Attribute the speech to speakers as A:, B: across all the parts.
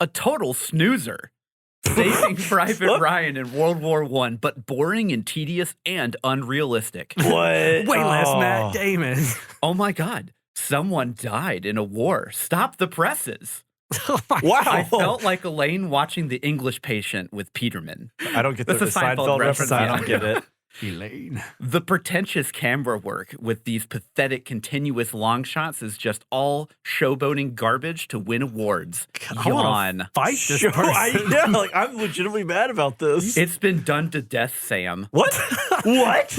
A: A total snoozer. Saving Private Ryan in World War I, but boring and tedious and unrealistic.
B: What?
C: Way less Matt Damon.
A: Oh my God. Someone died in a war. Stop the presses.
C: Oh my
B: Wow.
A: I felt like Elaine watching The English Patient with Peterman.
B: I don't get the
A: That's a Seinfeld
B: Seinfeld reference. I
A: reference.
B: don't get it.
C: Elaine.
A: The pretentious camera work with these pathetic continuous long shots is just all showboating garbage to win awards.
C: I wanna
A: Yawn.
C: fight this
B: Sure,
C: person.
B: I'm legitimately mad about this.
A: It's been done to death, Sam.
B: What? What?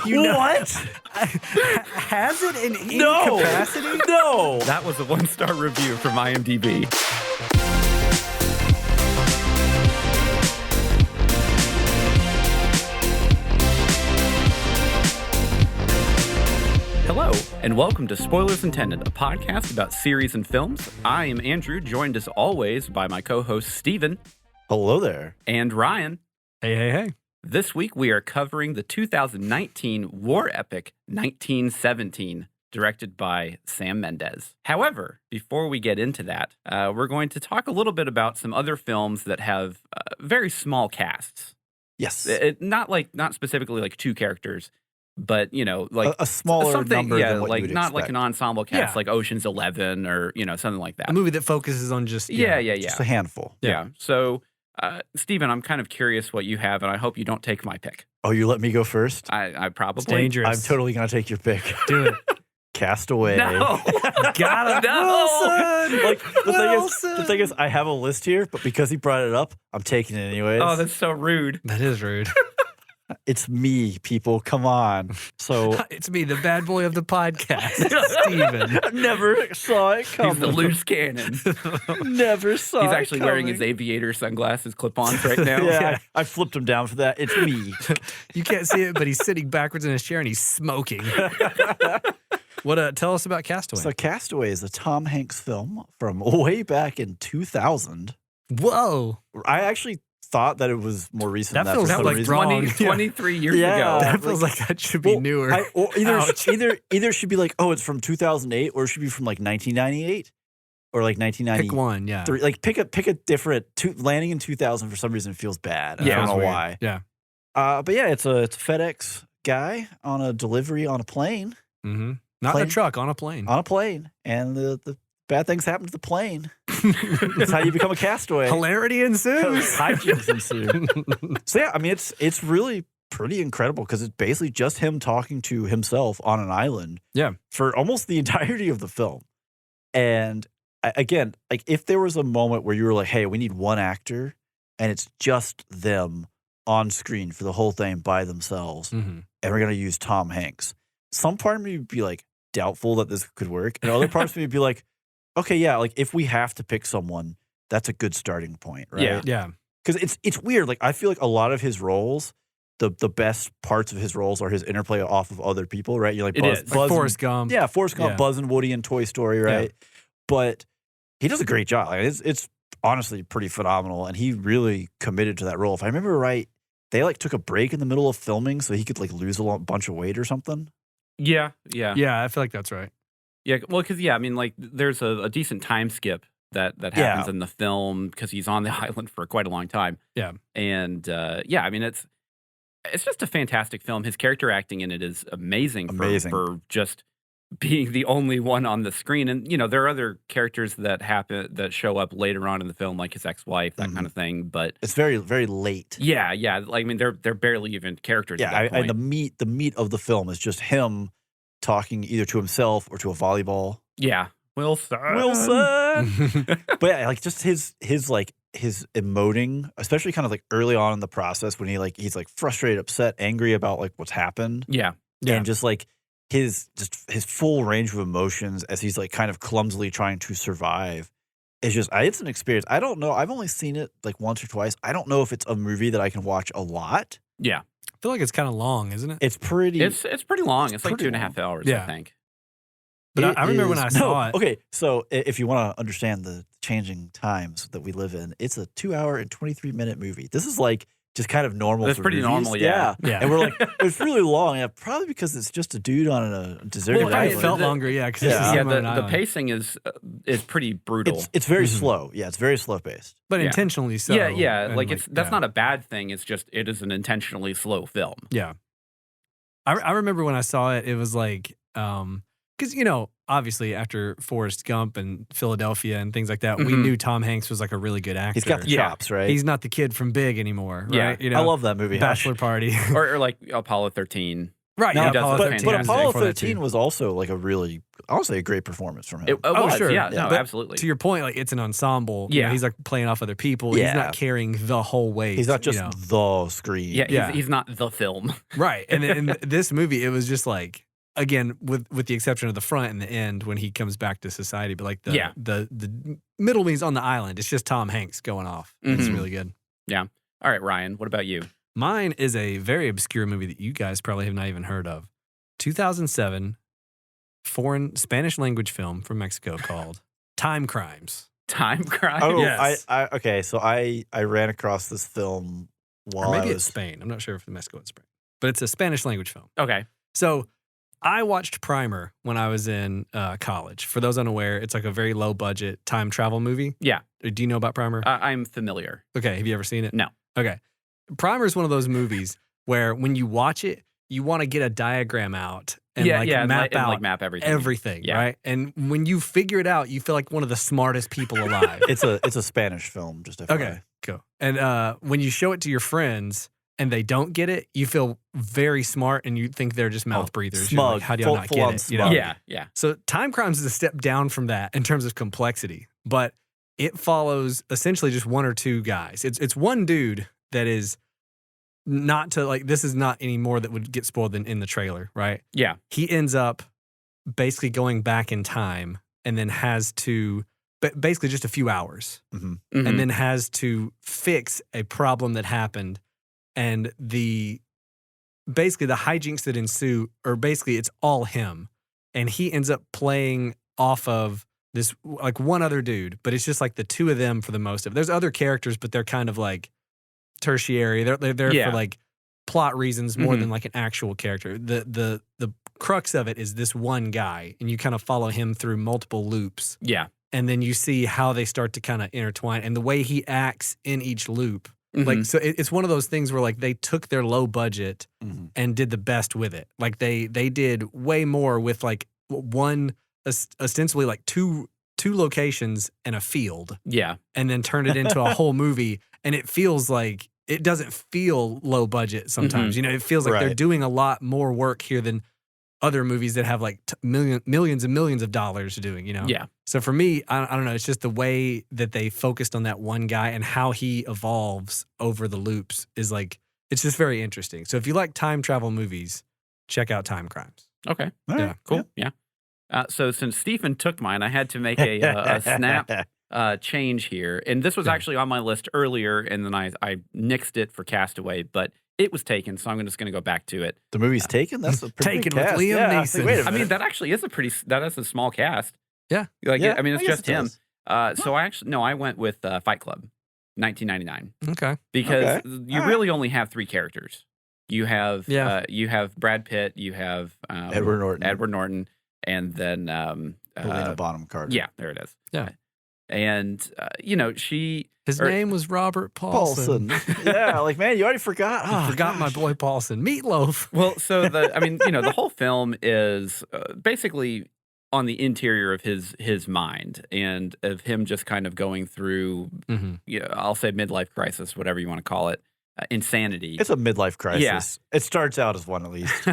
B: What?
C: Has it in any
B: No.
C: capacity?
B: No.
A: That was a 1-star review from IMDb. Hello, and welcome to Spoilers Intended, a podcast about series and films. I am Andrew, joined as always by my co-hosts Steven
B: Hello there.
A: and Ryan.
C: Hey.
A: This week we are covering the 2019 war epic 1917, directed by Sam Mendes. However, before we get into that, we're going to talk a little bit about some other films that have very small casts.
B: Yes.
A: Not specifically like two characters, but like
B: a smaller
A: something,
B: number than what
A: like
B: you would
A: not like
B: expect.
A: an ensemble cast
C: Yeah.
A: like Ocean's 11 or something like that.
C: A movie that focuses on just
A: Yeah.
B: Just a handful.
A: Yeah. So, Steven, I'm kind of curious what you have, and I hope you don't take my pick.
B: Oh, you let me go first?
A: I probably
C: It's dangerous.
B: I'm totally going to take your pick.
C: Do it.
B: Castaway.
A: No.
C: Got him.
A: No.
C: Wilson.
B: Like the thing is, I have a list here, but because he brought it up, I'm taking it anyways.
A: Oh, that's so rude.
C: That is rude.
B: It's me, people. Come on. So
C: It's me, the bad boy of the podcast, Steven.
B: I never saw it coming.
A: He's the loose cannon.
B: Never saw
A: He's
B: it
A: actually wearing his
B: coming.
A: aviator sunglasses clip-ons right now.
B: Yeah, I flipped him down for that. It's me.
C: You can't see it, but he's sitting backwards in his chair and he's smoking. Tell us about Castaway.
B: So Castaway is a Tom Hanks film from way back in 2000.
C: Whoa.
B: I actually thought that it was more recent
C: That
B: than
C: feels
B: that for
A: That
B: some
A: was
B: reason.
C: wrong.
A: 23 years
B: Yeah.
A: ago.
C: That feels like that should be
B: Well,
C: newer.
B: or
C: Ouch.
B: either should be like, oh, it's from 2008, or it should be from like 1998 or like 1993.
C: Pick one, yeah.
B: Like pick a different. Landing in 2000 for some reason feels bad.
A: Yeah,
B: I don't know
C: Feels weird.
B: why.
C: Yeah.
B: But yeah, it's a FedEx guy on a delivery on a plane,
C: Mm-hmm. Not in
B: Plane.
C: a truck, on a plane.
B: and the bad things happen to the plane. That's how you become a castaway.
C: Hilarity ensues.
B: Hijinks ensue. So yeah, I mean it's really pretty incredible because it's basically just him talking to himself on an island.
C: Yeah.
B: For almost the entirety of the film. And again, like if there was a moment where you were like, hey, we need one actor and it's just them on screen for the whole thing by themselves,
C: Mhm.
B: and we're gonna use Tom Hanks. Some part of me would be like doubtful that this could work, and other parts of me would be like, okay, yeah, like if we have to pick someone, that's a good starting point, right?
A: Yeah.
C: Yeah.
B: Because it's weird. Like I feel like a lot of his roles, the best parts of his roles are his interplay off of other people, right? You're like
A: It
B: Buzz,
A: is.
C: Like
B: Buzz
C: Forrest Gump.
B: yeah, Forrest Gump,
C: Yeah.
B: Buzz and Woody in Toy Story, right? But he does a great job. Like it's honestly pretty phenomenal, and he really committed to that role. If I remember right, they like took a break in the middle of filming so he could like lose a bunch of weight or something.
A: Yeah.
C: Yeah, I feel like that's right.
A: Yeah, well, because I mean, like, there's a decent time skip that
B: Yeah.
A: happens in the film because he's on the island for quite a long time.
C: Yeah.
A: And I mean, it's just a fantastic film. His character acting in it is amazing.
B: Amazing.
A: For just being the only one on the screen. And there are other characters that show up later on in the film, like his ex-wife, that kind of thing. But
B: It's very, very late.
A: yeah. Like, I mean, they're barely even characters.
B: Yeah,
A: at that point.
B: and the meat of the film is just him talking either to himself or to a volleyball.
A: Yeah. Wilson.
B: But yeah, like just his emoting, especially kind of like early on in the process when he's like frustrated, upset, angry about like what's happened.
A: Yeah.
C: Yeah.
B: And just like his full range of emotions as he's like kind of clumsily trying to survive. It's an experience. I don't know. I've only seen it like once or twice. I don't know if it's a movie that I can watch a lot.
A: Yeah.
C: I feel like it's kind of long, isn't it?
B: It's pretty.
A: It's pretty long. It's like
B: pretty
A: 2.5 hours,
C: Yeah.
A: I think.
C: But I remember when I saw it.
B: Okay, so if you want to understand the changing times that we live in, it's a 2 hour and 23-minute movie. This is like just kind of normal.
A: That's
B: for
A: pretty
B: movies.
A: normal, yeah.
B: And we're like, it's really long. Yeah, probably because it's just a dude on a deserted
C: Well,
B: island.
C: it felt longer, yeah. Because
A: The pacing is pretty brutal.
B: It's very slow. Yeah, it's very slow paced.
C: But intentionally so.
A: Yeah.
C: And
A: Like that's not a bad thing. It's just it is an intentionally slow film.
C: Yeah. I remember when I saw it, it was like, because, obviously after Forrest Gump and Philadelphia and things like that, we knew Tom Hanks was like a really good actor.
B: He's got the chops, right?
C: He's not the kid from Big anymore, right?
A: Yeah.
B: I love that movie.
C: Bachelor Party.
A: or like Apollo 13.
C: Right.
B: No,
C: Yeah,
A: does
C: Apollo
A: look
C: 13.
B: But
A: fantastic.
B: Apollo
C: For that
B: 13
C: too.
B: was also like honestly a great performance from him.
A: It was,
C: sure.
A: yeah.
B: Yeah.
A: No,
C: But
A: absolutely.
C: To your point, like it's an ensemble.
A: Yeah.
C: He's like playing off other people. He's
B: Yeah.
C: not carrying the whole weight.
B: He's not just the screen.
A: Yeah, he's not the film.
C: right. And in this movie, it was just like, again, with the exception of the front and the end when he comes back to society, but like the middle when he's on the island, it's just Tom Hanks going off. It's
A: Mhm.
C: really good.
A: Yeah. All right, Ryan, what about you?
C: Mine is a very obscure movie that you guys probably have not even heard of. 2007 foreign Spanish language film from Mexico called Time Crimes.
A: Time Crime?
B: Oh,
C: Yes.
B: okay. So I ran across this film while
C: Or maybe
B: I
C: it's
B: was
C: Spain. I'm not sure if Mexico is Spain. But it's a Spanish language film.
A: Okay.
C: So I watched Primer when I was in college. For those unaware, it's like a very low budget time travel movie.
A: Yeah.
C: Do you know about Primer?
A: I'm familiar.
C: Okay. Have you ever seen it?
A: No.
C: Okay. Primer is one of those movies where when you watch it, you want to get a diagram out and map out
A: map everything.
C: everything,
A: Yeah.
C: right? And when you figure it out, you feel like one of the smartest people alive.
B: it's a Spanish film, just FYI.
C: Okay, cool. And when you show it to your friends and they don't get it, you feel very smart and you think they're just mouth breathers. You're
B: smug.
C: like, how do y'all not
B: Full
C: get
B: on
C: it?
B: smug.
A: Yeah.
C: So Time Crimes is a step down from that in terms of complexity, but it follows essentially just one or two guys. It's one dude that is not to like, this is not any more that would get spoiled than in the trailer, right?
A: Yeah.
C: He ends up basically going back in time and then has to, basically just a few hours,
B: Mhm.
A: Mhm.
C: and then has to fix a problem that happened. And basically the hijinks that ensue are basically it's all him. And he ends up playing off of this, like one other dude, but it's just like the two of them for the most of it. There's other characters, but they're kind of like tertiary. They're there
A: Yeah.
C: for like plot reasons more
A: Mhm.
C: than like an actual character. The crux of it is this one guy, and you kind of follow him through multiple loops.
A: Yeah.
C: And then you see how they start to kind of intertwine and the way he acts in each loop. Like,
A: Mhm.
C: so it's one of those things where like they took their low budget
B: Mhm.
C: and did the best with it. Like they did way more with like one ostensibly like two locations and a field,
A: Yeah.
C: and then turned it into a whole movie. And it feels like it doesn't feel low budget sometimes. You know, it feels like they're
B: Right.
C: doing a lot more work here than other movies that have like millions and millions of dollars doing, you know?
A: Yeah.
C: So for me, I don't know. It's just the way that they focused on that one guy and how he evolves over the loops is like, it's just very interesting. So if you like time travel movies, check out Time Crimes.
A: Okay.
B: All right.
C: Yeah.
A: Cool. Yeah. So since Stephen took mine, I had to make a snap change here. And this was
C: Yeah.
A: actually on my list earlier, and then I nixed it for Castaway, but it was taken, so I'm just going to go back to it.
B: The movie's taken. That's a pretty
C: Taken
B: big
C: with
B: cast.
C: Liam
B: Yeah, I was
C: Neeson.
B: like, wait a
A: I mean,
B: minute.
A: that actually is that is a small cast.
C: Yeah.
A: Like,
B: Yeah,
A: I mean, it's
B: I guess
A: just
B: it
A: him.
B: does.
A: So I went with Fight Club, 1999,
C: Okay.
A: because
B: Okay.
A: you
B: All right.
A: really only have three characters. You have
C: Yeah.
A: you have Brad Pitt, you have
B: Edward Norton.
A: and then
B: Helena Bonham Carter.
A: yeah, there it is.
C: Yeah.
A: And she
C: His
A: Or-
C: name was Robert Paulson.
B: Paulson. Yeah, like, man, you already forgot.
C: I
B: Oh,
C: forgot my
B: gosh.
C: boy Paulson. Meatloaf.
A: well, so the whole film is basically on the interior of his mind and of him just kind of going through, I'll say midlife crisis, whatever you want to call it, insanity.
B: It's a midlife crisis.
A: Yeah.
B: It starts out as one, at least.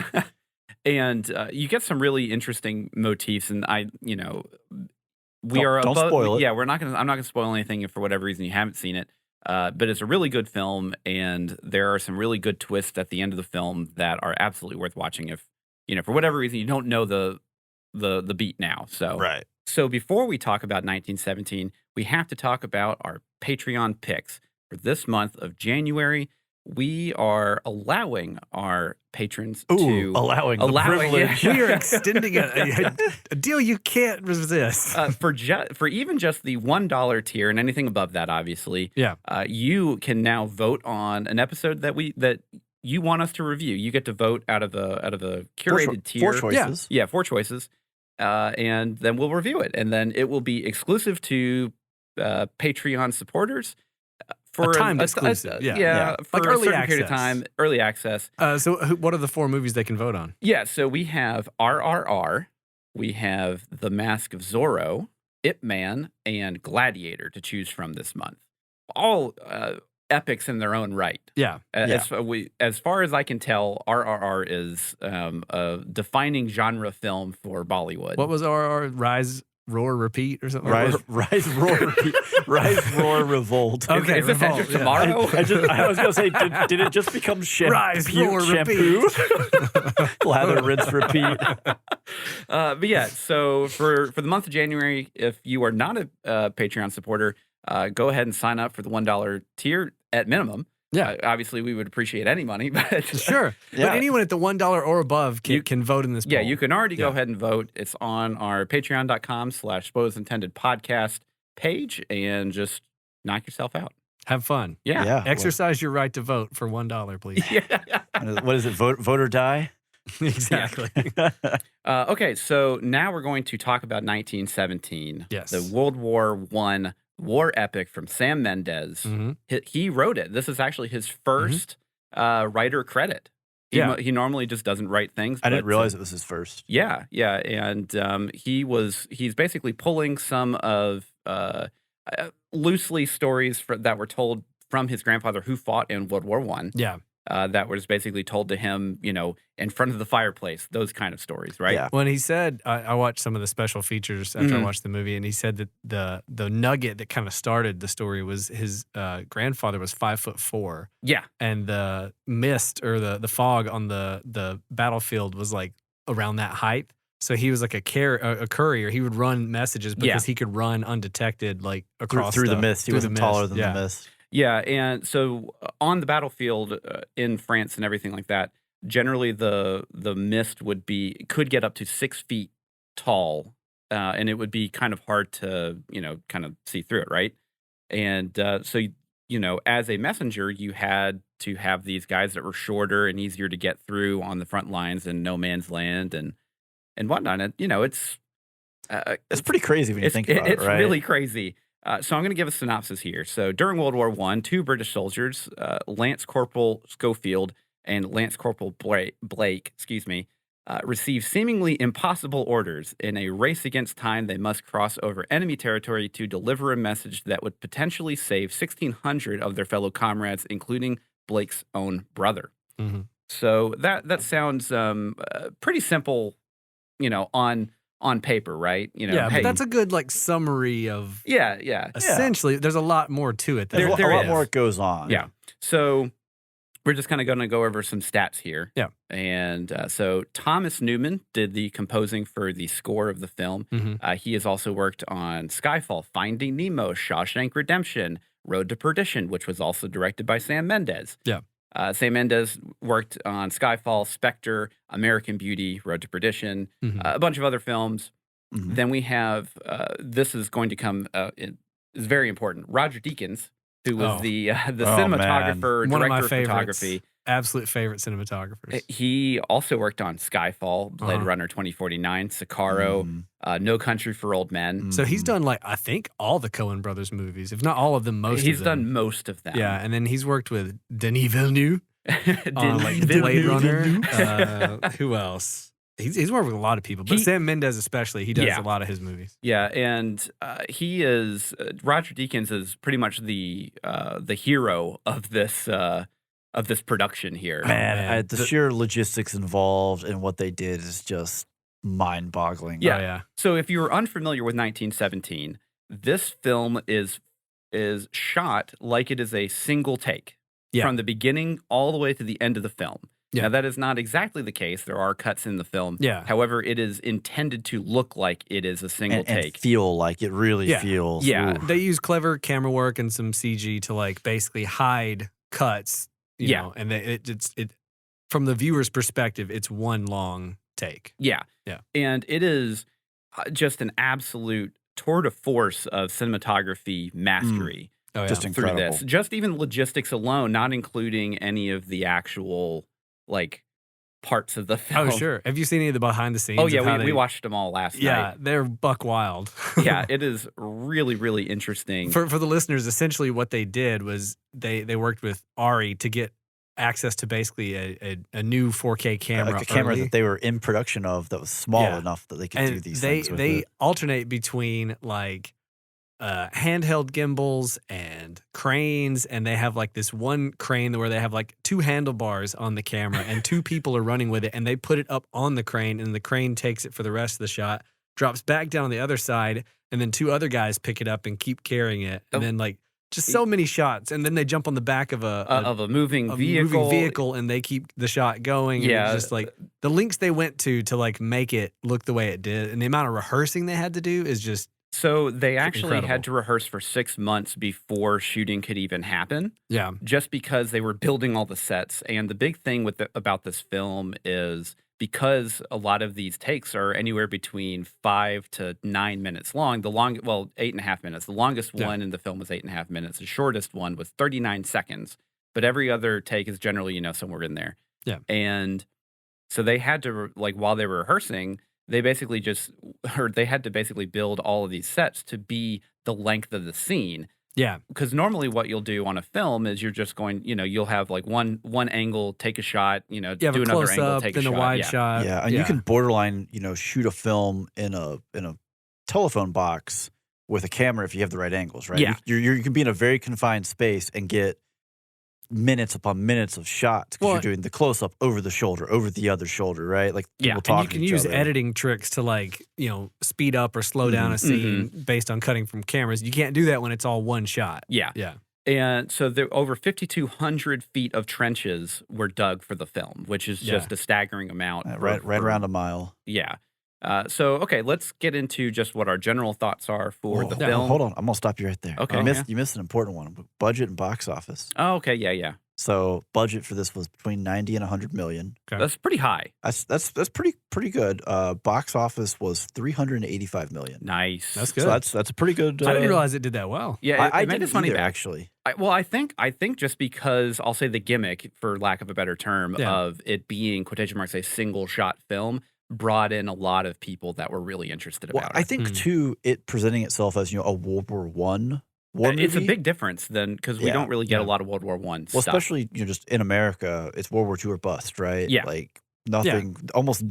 A: And you get some really interesting motifs, and we
B: Don't-
A: are
B: don't
A: above,
B: spoil it.
A: Yeah, I'm not gonna spoil anything if for whatever reason you haven't seen it. But it's a really good film, and there are some really good twists at the end of the film that are absolutely worth watching. If for whatever reason you don't know the beat now. So
B: Right.
A: So before we talk about 1917, we have to talk about our Patreon picks for this month of January. We are allowing our patrons
B: Ooh,
A: to
B: allowing the
A: allowing-
B: privilege.
C: We are extending a deal you can't resist.
A: for even just the $1 tier and anything above that, obviously.
C: Yeah.
A: You can now vote on an episode that you want us to review. You get to vote out of a curated tier.
B: Four choices.
A: Yeah, 4 choices. And then we'll review it. And then it will be exclusive to Patreon supporters for
C: timed exclusive.
A: Yeah, for
C: like
A: a
C: early
A: certain period of
C: access.
A: time, early access.
C: So what are the 4 movies they can vote on?
A: Yeah, so we have RRR, we have The Mask of Zorro, Ip Man, and Gladiator to choose from this month. All epics in their own right.
C: Yeah.
A: As far as I can tell, RRR is a defining genre film for Bollywood.
C: What was our Rise, Roar, Repeat or something?
B: Rise, roar, repeat. Rise, roar, revolt.
C: Okay,
A: is this
C: Revolt,
A: after
C: yeah.
A: tomorrow?
B: I was going to say, did it just become
C: Rise, roar,
B: shampoo? Lather, rinse, repeat.
A: But yeah, so for the month of January, if you are not a Patreon supporter, go ahead and sign up for the $1 tier at minimum.
C: Yeah.
A: Obviously, we would appreciate any money, but
C: Sure.
B: Yeah.
C: But anyone at the $1 or above can vote in this poll.
A: yeah, you can already go
C: Yeah.
A: ahead and vote. It's on our patreon.com/spoilsintended podcast page, and just knock yourself out.
C: Have fun.
A: Yeah.
C: Exercise your right to vote for $1, please.
A: Yeah.
B: What is it? Vote or die?
C: Exactly.
A: Okay, so now we're going to talk about 1917.
C: Yes.
A: The World War I war epic from Sam Mendes.
C: Mhm.
A: He wrote it. This is actually his first writer credit. He normally just doesn't write things.
B: I didn't
A: but,
B: realize it was his first.
A: Yeah, and he's basically pulling some of loosely stories that were told from his grandfather who fought in World War I.
C: Yeah.
A: That was basically told to him, in front of the fireplace. Those kind of stories, right?
B: Yeah.
C: When he said, I watched some of the special features after I
A: Mhm.
C: watched the movie, and he said that the nugget that kind of started the story was his grandfather was 5'4",
A: Yeah.
C: and the mist or the fog on the battlefield was like around that height. So he was like a courier. He would run messages because he could run undetected, like across
B: through the mist. He
C: through
B: wasn't
C: the
B: taller
C: mist.
B: than the mist.
A: Yeah, and so on the battlefield in France and everything like that, generally the mist could get up to 6 feet tall, and it would be kind of hard to kind of see through it, right? And so as a messenger, you had to have these guys that were shorter and easier to get through on the front lines in no man's land and whatnot. And it's
B: pretty crazy when you think about it,
A: it's
B: right?
A: really crazy. So I'm going to give a synopsis here. So during World War I, 2 British soldiers, Lance Corporal Schofield and Lance Corporal Blake, received seemingly impossible orders. In a race against time, they must cross over enemy territory to deliver a message that would potentially save 1,600 of their fellow comrades, including Blake's own brother.
C: Mhm.
A: So that sounds pretty simple, on paper, right?
C: Yeah,
A: hey,
C: but that's a good like summary of.
A: yeah.
C: Essentially, there's a lot more to it.
B: There's
A: There
B: a lot
A: is.
B: more goes on.
A: Yeah. So we're just kind of going to go over some stats here.
C: Yeah.
A: And so Thomas Newman did the composing for the score of the film.
C: Mhm.
A: He has also worked on Skyfall, Finding Nemo, Shawshank Redemption, Road to Perdition, which was also directed by Sam Mendes.
C: Yeah.
A: Sam Mendes worked on Skyfall, Spectre, American Beauty, Road to Perdition,
C: Mhm.
A: a bunch of other films.
B: Mhm.
A: Then we have, this is going to come, is very important, Roger Deakins, who was
C: Oh.
A: the
B: Oh,
A: cinematographer,
C: One of my
A: director of
C: favorites.
A: photography.
C: Absolute favorite cinematographers.
A: He also worked on Skyfall, Blade
C: Uh-huh.
A: Runner 2049, Sicario,
B: Mm.
A: No Country for Old Men.
C: So he's
B: Mhm.
C: done like I think all the Coen Brothers movies, if not all of them, most
A: He's
C: of them.
A: done most of them.
C: Yeah, and then he's worked with Denis Villeneuve on like
A: Did-
C: Blade Runner. Who else? He's worked with a lot of people, but
A: He-
C: Sam Mendes especially. He does
A: Yeah.
C: a lot of his movies.
A: Yeah, and he is Roger Deakins is pretty much the hero of this production here.
B: Man, the
C: The-
B: sheer logistics involved and what they did is just mind-boggling.
A: Yeah.
C: Oh, yeah.
A: So if you were unfamiliar with 1917, this film is shot like it is a single take
C: Yeah.
A: from the beginning all the way to the end of the film.
C: Yeah.
A: Now, that is not exactly the case. There are cuts in the film.
C: Yeah.
A: However, it is intended to look like it is a single
B: and
A: take.
B: feel like it really
C: Yeah.
B: feels.
A: Yeah.
B: ooh.
C: They use clever camera work and some CG to like basically hide cuts. You
A: Yeah.
C: know, and it from the viewer's perspective, it's one long take.
A: Yeah.
C: Yeah.
A: And it is just an absolute tour de force of cinematography mastery
C: Oh, yeah.
B: Just
A: through
B: incredible.
A: this. Just even logistics alone, not including any of the actual like parts of the film.
C: Oh, sure. Have you seen any of the behind the scenes?
A: Oh yeah,
C: of how
A: we watched them all last
C: Yeah,
A: night.
C: they're buck wild.
A: Yeah, it is really, really interesting.
C: For the listeners, essentially what they did was they worked with Ari to get access to basically a new 4K camera.
B: A camera
C: early.
B: that they were in production of that was small
C: Yeah.
B: enough that they could
C: And
B: do these
C: they
B: things with
C: they
B: it.
C: alternate between like handheld gimbals and cranes, and they have like this one crane where they have like two handlebars on the camera and two people are running with it, and they put it up on the crane, and the crane takes it for the rest of the shot, drops back down on the other side, and then two other guys pick it up and keep carrying it, and then like just so many shots, and then they jump on the back of
A: a moving vehicle.
C: and they keep the shot going. And
A: Yeah.
C: it's just like the links they went to like make it look the way it did, and the amount of rehearsing they had to do is just
A: So they actually
C: incredible.
A: had to rehearse for 6 months before shooting could even happen,
C: yeah.
A: just because they were building all the sets. And the big thing about this film is because a lot of these takes are anywhere between 5 to 9 minutes long. 8.5 minutes. The longest
C: Yeah.
A: one in the film was 8.5 minutes. The shortest one was 39 seconds. But every other take is generally, somewhere in there.
C: Yeah.
A: And so they had to, while they were rehearsing, they had to basically build all of these sets to be the length of the scene.
C: Yeah.
A: Because normally what you'll do on a film is you're just going, you'll have like one angle, take a shot,
C: You have
A: do
C: a
A: another
C: close
A: angle,
C: up,
A: take a
C: then a
A: shot.
C: wide
A: Yeah.
C: shot.
B: Yeah, and you can borderline, shoot a film in a telephone box with a camera if you have the right angles, right?
A: Yeah.
B: You can be in a very confined space and get minutes upon minutes of shots because
C: Well,
B: you're doing the close up over the shoulder, over the other shoulder, right? Like
A: Yeah,
B: people
A: and
B: talking
C: And you can
B: to each
C: use
B: other.
C: editing tricks to speed up or slow down a scene based on cutting from cameras. You can't do that when it's all one shot.
A: Yeah.
C: Yeah.
A: And so there over 5,200 feet of trenches were dug for the film, which is just a staggering amount.
B: Right around a mile.
A: Yeah. Okay, let's get into just what our general thoughts are for the
C: yeah,
A: film.
B: Hold on, I'm gonna stop you right there.
A: Okay,
B: you missed an important one: budget and box office.
A: Oh, okay, yeah.
B: So budget for this was between 90 and 100 million.
C: Okay.
A: That's pretty high.
B: That's pretty good. Box office was 385 million.
A: Nice.
C: That's good.
B: So that's a pretty good.
C: I didn't realize it did that well.
A: Yeah,
B: I
A: it made
B: didn't
A: its money
B: either,
A: back.
B: actually.
A: I think just because I'll say the gimmick, for lack of a better term, of it being quotation marks a single shot film brought in a lot of people that were really interested about
B: I
A: it.
B: think too, it presenting itself as a World War One war movie.
A: It's a big difference then because we don't really get a lot of World War One
B: Well,
A: stuff.
B: especially just in America, it's World War II or bust, right?
A: Yeah.
B: Like nothing.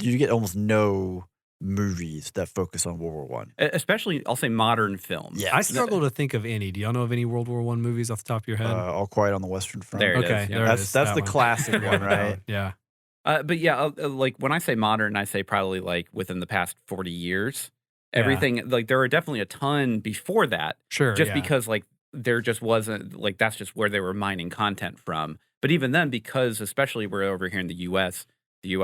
B: You get almost no movies that focus on World War One.
A: Especially, I'll say modern films.
B: Yeah.
C: I struggle to think of any. Do y'all know of any World War I movies off the top of your head?
B: All Quiet on the Western Front.
A: There it
C: okay,
A: is, yeah.
C: there it
B: That's
C: is,
B: that's
C: that
B: the
C: one.
B: classic one, right?
C: Yeah.
A: But yeah, like when I say modern, I say probably like within the past 40 years. Everything, like there are definitely a ton before that.
C: Sure.
A: Just
C: yeah.
A: because like there just wasn't, like that's just where they were mining content from. But even then, because especially we're over here in the U.S., they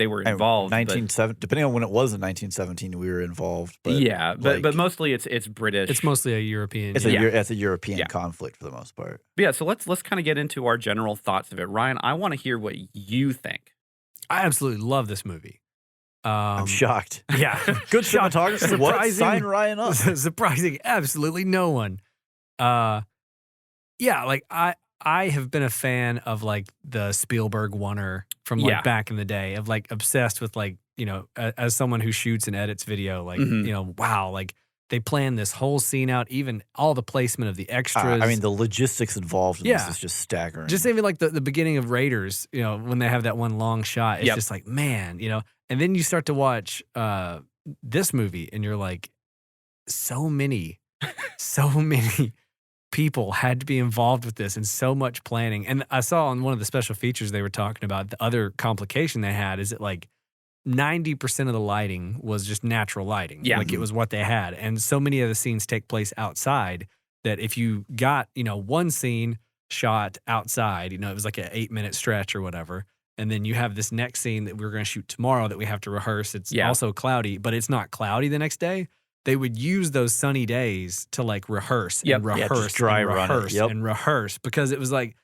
A: were involved.
B: Depending on when it was in 1917, we were involved. But
A: but mostly it's British.
C: It's mostly a European.
B: it's
A: Yeah.
B: a European
A: Yeah.
B: conflict for the most part.
A: But yeah, so let's kind of get into our general thoughts of it. Ryan, I want to hear what you think.
C: I absolutely love this movie.
B: I'm shocked.
C: Yeah.
B: Good cinematography. What?
C: Surprising.
B: Sign Ryan up.
C: Surprising absolutely no one. Yeah, like I have been a fan of like the Spielberg oneer from like
A: Yeah.
C: back in the day, of like obsessed with like, as someone who shoots and edits video, like, wow, like they planned this whole scene out, even all the placement of the extras.
B: I mean, the logistics involved in
C: Yeah.
B: this is just staggering.
C: Just even like the beginning of Raiders, when they have that one long shot, it's
A: Yep.
C: just like, man, and then you start to watch this movie and you're like, so many people had to be involved with this and so much planning. And I saw on one of the special features they were talking about, the other complication they had is that like 90% of the lighting was just natural lighting.
A: Yeah.
C: Like it was what they had. And so many of the scenes take place outside that if you got, one scene shot outside, it was like an 8-minute stretch or whatever. And then you have this next scene that we're going to shoot tomorrow that we have to rehearse. It's also cloudy, but it's not cloudy the next day. They would use those sunny days to like rehearse
A: Yep.
C: and
B: Yeah,
C: rehearse
B: just dry
C: and
B: run it.
C: rehearse
B: Yep.
C: and rehearse, because it was like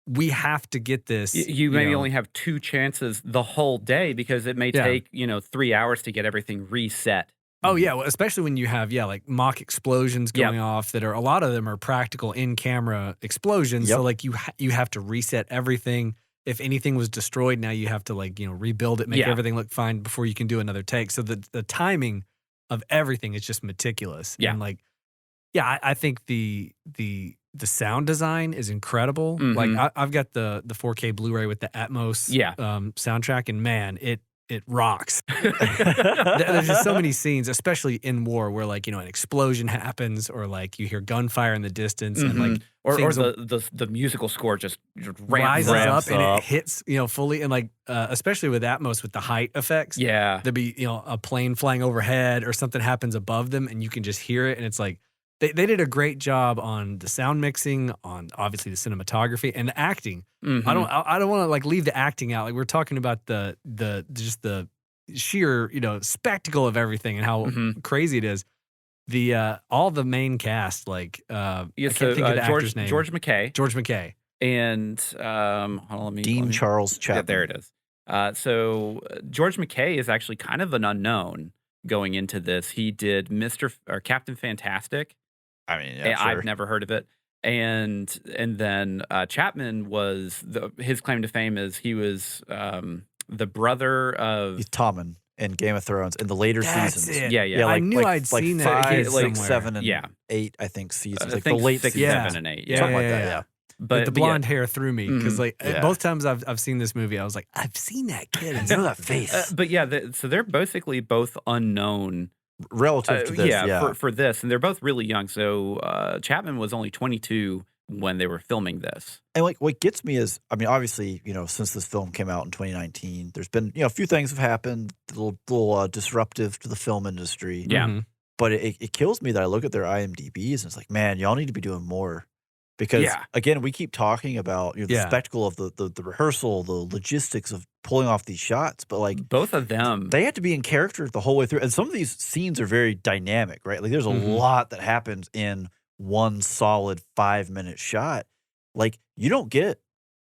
C: we have to get this.
A: You maybe
C: know.
A: only have 2 chances the whole day because it may
C: Yeah.
A: take, 3 hours to get everything reset.
C: Oh yeah, well, especially when you have like mock explosions
A: Yep.
C: going off that are a lot of them are practical in camera explosions.
B: Yep.
C: So like you have to reset everything. If anything was destroyed, now you have to like rebuild it, make
A: Yeah.
C: everything look fine before you can do another take. So the timing of everything is just meticulous.
A: Yeah.
C: And like, yeah, I think the sound design is incredible.
A: Mhm.
C: Like I've got the 4K Blu-ray with the Atmos
A: Yeah.
C: soundtrack, and man, it rocks. There's just so many scenes, especially in war, where like an explosion happens, or like you hear gunfire in the distance, and like
A: or
C: things will-
A: the musical score just ramps
C: rises
A: up.
C: up and it hits fully, and like especially with Atmos with the height effects.
A: Yeah.
C: There'd be a plane flying overhead or something happens above them, and you can just hear it, and it's like they did a great job on the sound mixing, on obviously the cinematography and the acting.
A: Mhm.
C: I don't want to like leave the acting out. Like we're talking about the just the sheer spectacle of everything and how
A: Mhm.
C: crazy it is. The all the main cast, like
A: Yeah,
C: I can't
A: so,
C: think of the actor's name.
A: George McKay
C: George McKay.
A: and hold on, let me
B: Dean Charles
A: Yeah,
B: Chapman.
A: there it is. So George McKay is actually kind of an unknown going into this. He did Captain Fantastic.
B: I mean,
A: and
B: yeah, sure.
A: I've never heard of it. And then Chapman was his claim to fame is he was the brother of
B: He's Tommen in Game of Thrones in the later
C: That's
B: seasons.
C: it.
A: yeah yeah
B: Yeah,
C: I
B: like,
C: knew
B: like,
C: I'd
B: like
C: seen that
B: 5,
C: kid
B: 6,
C: somewhere.
B: 7, and
A: Yeah.
B: 8, I think, seasons.
A: I
B: Like
A: think
B: the late
A: 6,
B: seasons.
A: 7, and 8.
C: Yeah,
B: Something like
C: yeah,
B: that,
C: yeah.
B: yeah.
A: But
C: the blonde hair threw me because
A: Mhm.
C: like
B: Yeah.
C: both times I've seen this movie, I was like, I've seen that kid.
B: I know that face.
A: But yeah, so they're basically both unknown.
B: Relative to this, yeah.
A: For this, and they're both really young. So Chapman was only 22 when they were filming this.
B: And like what gets me is, I mean, obviously, since this film came out in 2019, there's been, a few things have happened, a little disruptive to the film industry.
A: Yeah.
C: Mhm.
B: But it kills me that I look at their IMDb's and it's like, man, y'all need to be doing more. Because
A: Yeah.
B: again, we keep talking about the
C: Yeah.
B: spectacle of the rehearsal, the logistics of pulling off these shots, but like
A: Both of them.
B: they have to be in character the whole way through. And some of these scenes are very dynamic, right? Like there's a
C: Mhm.
B: lot that happens in one solid 5-minute shot. Like you don't get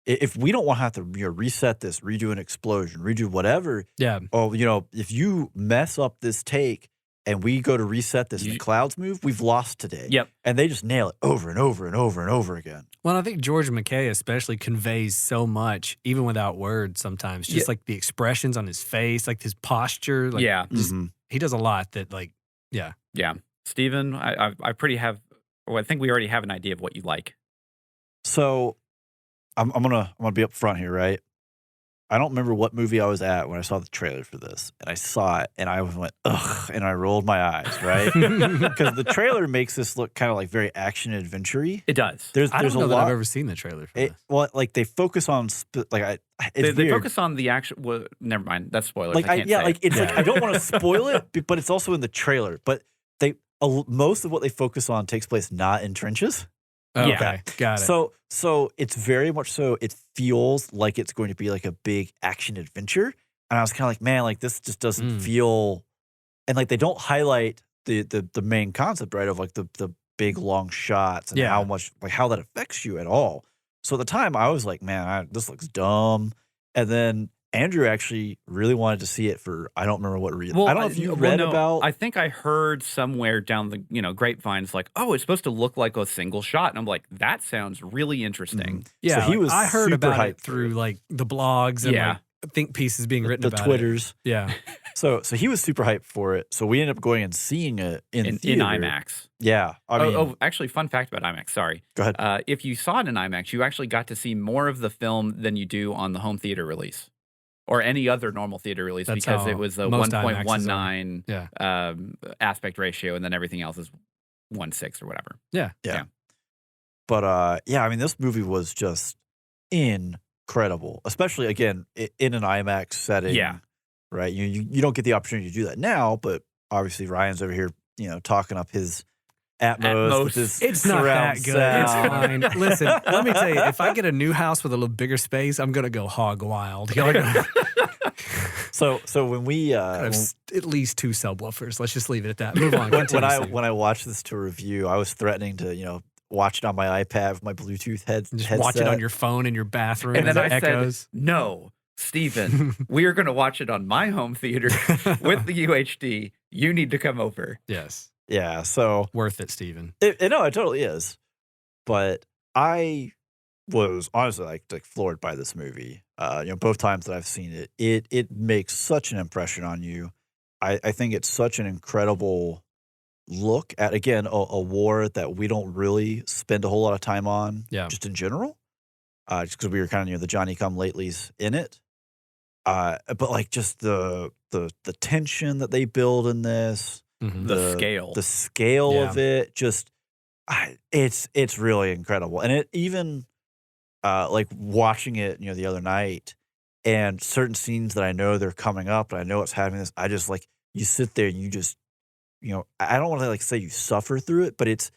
B: if we don't want to have to reset this, redo an explosion, redo whatever.
C: Yeah.
B: Oh, if you mess up this take and we go to reset this and the clouds move, we've lost today.
A: Yep.
B: And they just nail it over and over and over and over again.
C: Well, I think George McKay especially conveys so much, even without words sometimes. Just like the expressions on his face, like his posture. Like,
A: Yeah.
C: just,
B: Mhm.
C: he does a lot that, like, yeah.
A: Yeah. Steven, I think we already have an idea of what you like.
B: So I'm gonna be up front here, right? I don't remember what movie I was at when I saw the trailer for this, and I saw it, and I went ugh, and I rolled my eyes, right? Because the trailer makes this look kind of like very action adventure-y.
A: It does.
B: There's
C: I don't
B: a
C: know that
B: lot.
C: I've ever seen the trailer for this.
B: Well, like they focus on
A: They
B: it's weird.
A: focus on the actual. Well, never mind. That's spoilers.
B: Like
A: I can't say
B: like
A: it.
B: it's like I don't want to spoil it, but it's also in the trailer. But most of what they focus on takes place not in trenches.
C: Oh,
A: yeah.
C: okay. Got it.
B: So it's very much so. It feels like it's going to be like a big action adventure, and I was kind of like, man, like this just doesn't feel, and like they don't highlight the main concept, right? Of like the big long shots and how much like how that affects you at all. So at the time, I was like, man, this looks dumb, and then Andrew actually really wanted to see it for I don't remember what reason.
A: Well,
B: I don't know if you read about.
A: I think I heard somewhere down the grapevines like, oh, it's supposed to look like a single shot, and I'm like, that sounds really interesting.
C: yeah,
B: so he was
C: I heard
B: super
C: about
B: hyped
C: it through like the blogs and
A: Yeah.
C: like think pieces being written
B: the
C: about
B: Twitters.
C: it. Yeah.
B: So he was super hyped for it. So we ended up going and seeing it in theater.
A: IMAX.
B: Yeah, I mean,
A: Actually, fun fact about IMAX. Sorry.
B: go ahead.
A: If you saw it in IMAX, you actually got to see more of the film than you do on the home theater release or any other normal theater release
C: That's
A: because
C: how
A: it was a
C: most IMAXs
A: 1.19
C: Yeah.
A: aspect ratio, and then everything else is 1.6 or whatever.
C: Yeah.
B: But I mean, this movie was just incredible, especially again in an IMAX setting.
A: Yeah.
B: Right. You don't get the opportunity to do that now, but obviously Ryan's over here, talking up his Atmos. With his
C: It's not
B: surround
C: that good.
B: sound.
C: It's fine. Listen, let me tell you, if I get a new house with a little bigger space, I'm gonna go hog wild. You're like,
B: So when we
C: I have at least 2 subwoofers. Let's just leave it at that. Move on.
B: when
C: Continue,
B: I
C: Steve.
B: when I watched this to review, I was threatening to watch it on my iPad with my Bluetooth
C: Just
B: headset.
C: watch it on your phone in your bathroom.
A: And then I
C: echoes.
A: said, no, Steven, we are going to watch it on my home theater with the UHD. You need to come over.
C: Yes.
B: Yeah, so
C: Worth it, Steven.
B: no, it totally is. But I was honestly like floored by this movie. Both times that I've seen it, it makes such an impression on you. I think it's such an incredible look at, again, a war that we don't really spend a whole lot of time on, just in general, just because we were kind of the Johnny Come Latelys in it. But like just the tension that they build in this,
A: The scale
B: of it, just it's really incredible. And it even like watching it, the other night, and certain scenes that I know they're coming up, and I know it's having this. I just like you sit there and you just, I don't want to like say you suffer through it, but it's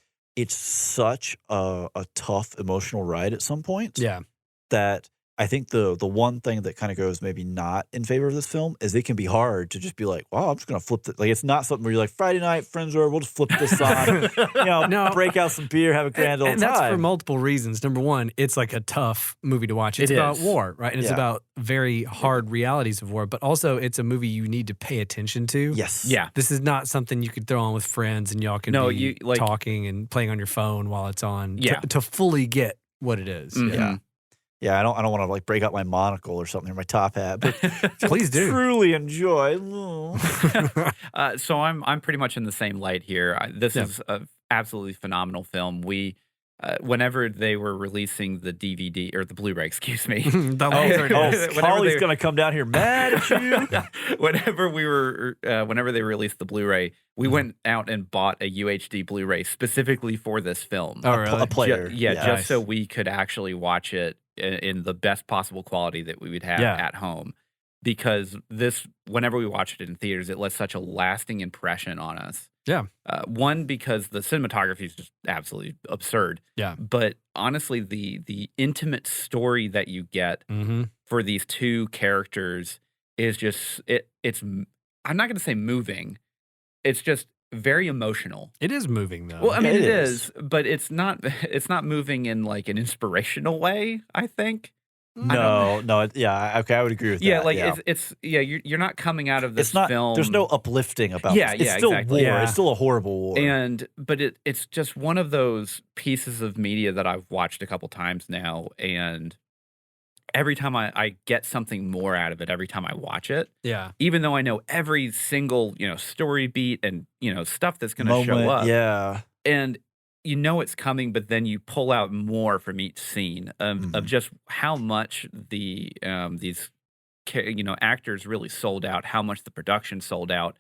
B: such a tough emotional ride at some point.
C: Yeah.
B: That I think the one thing that kind of goes maybe not in favor of this film is it can be hard to just be like, wow, I'm just going to flip it. Like, it's not something where you're like, Friday night, friends are over, we'll just flip this on,
C: No.
B: break out some beer, have a grand old
C: And
B: time.
C: that's for multiple reasons. Number one, it's like a tough movie to watch. It's about war, right? And it's about very hard realities of war, but also it's a movie you need to pay attention to.
B: Yes.
A: Yeah.
C: This is not something you could throw on with friends and y'all can be talking and playing on your phone while it's on to fully get what it is.
A: Mm-hmm.
B: Yeah. Yeah, I don't want to like break out my monocle or something or my top hat, but
C: please do.
B: Truly enjoy.
A: So I'm pretty much in the same light here. This is an absolutely phenomenal film. We whenever they were releasing the DVD or the Blu-ray, excuse me.
B: Holly's gonna come down here mad at you.
A: Whenever they released the Blu-ray, we went out and bought a UHD Blu-ray specifically for this film.
C: Oh, really?
B: A player,
A: just so we could actually watch it in the best possible quality that we would have at home. Because whenever we watched it in theaters, it left such a lasting impression on us.
C: Yeah.
A: One, because the cinematography is just absolutely absurd.
C: Yeah.
A: But honestly, the intimate story that you get for these two characters is just it's. I'm not going to say moving. It's just very emotional.
C: It is moving though.
A: Well, I mean, it is, but it's not. It's not moving in like an inspirational way, I think.
B: No, yeah, okay, I would agree with that.
A: Yeah, like you're not coming out of this film.
B: There's no uplifting about it. It's still war.
A: Yeah.
B: It's still a horrible war.
A: But it's just one of those pieces of media that I've watched a couple times now, and every time I get something more out of it every time I watch it.
C: Yeah.
A: Even though I know every single, story beat and, stuff that's going to show up.
B: Yeah.
A: And it's coming, but then you pull out more from each scene of just how much these actors really sold out, how much the production sold out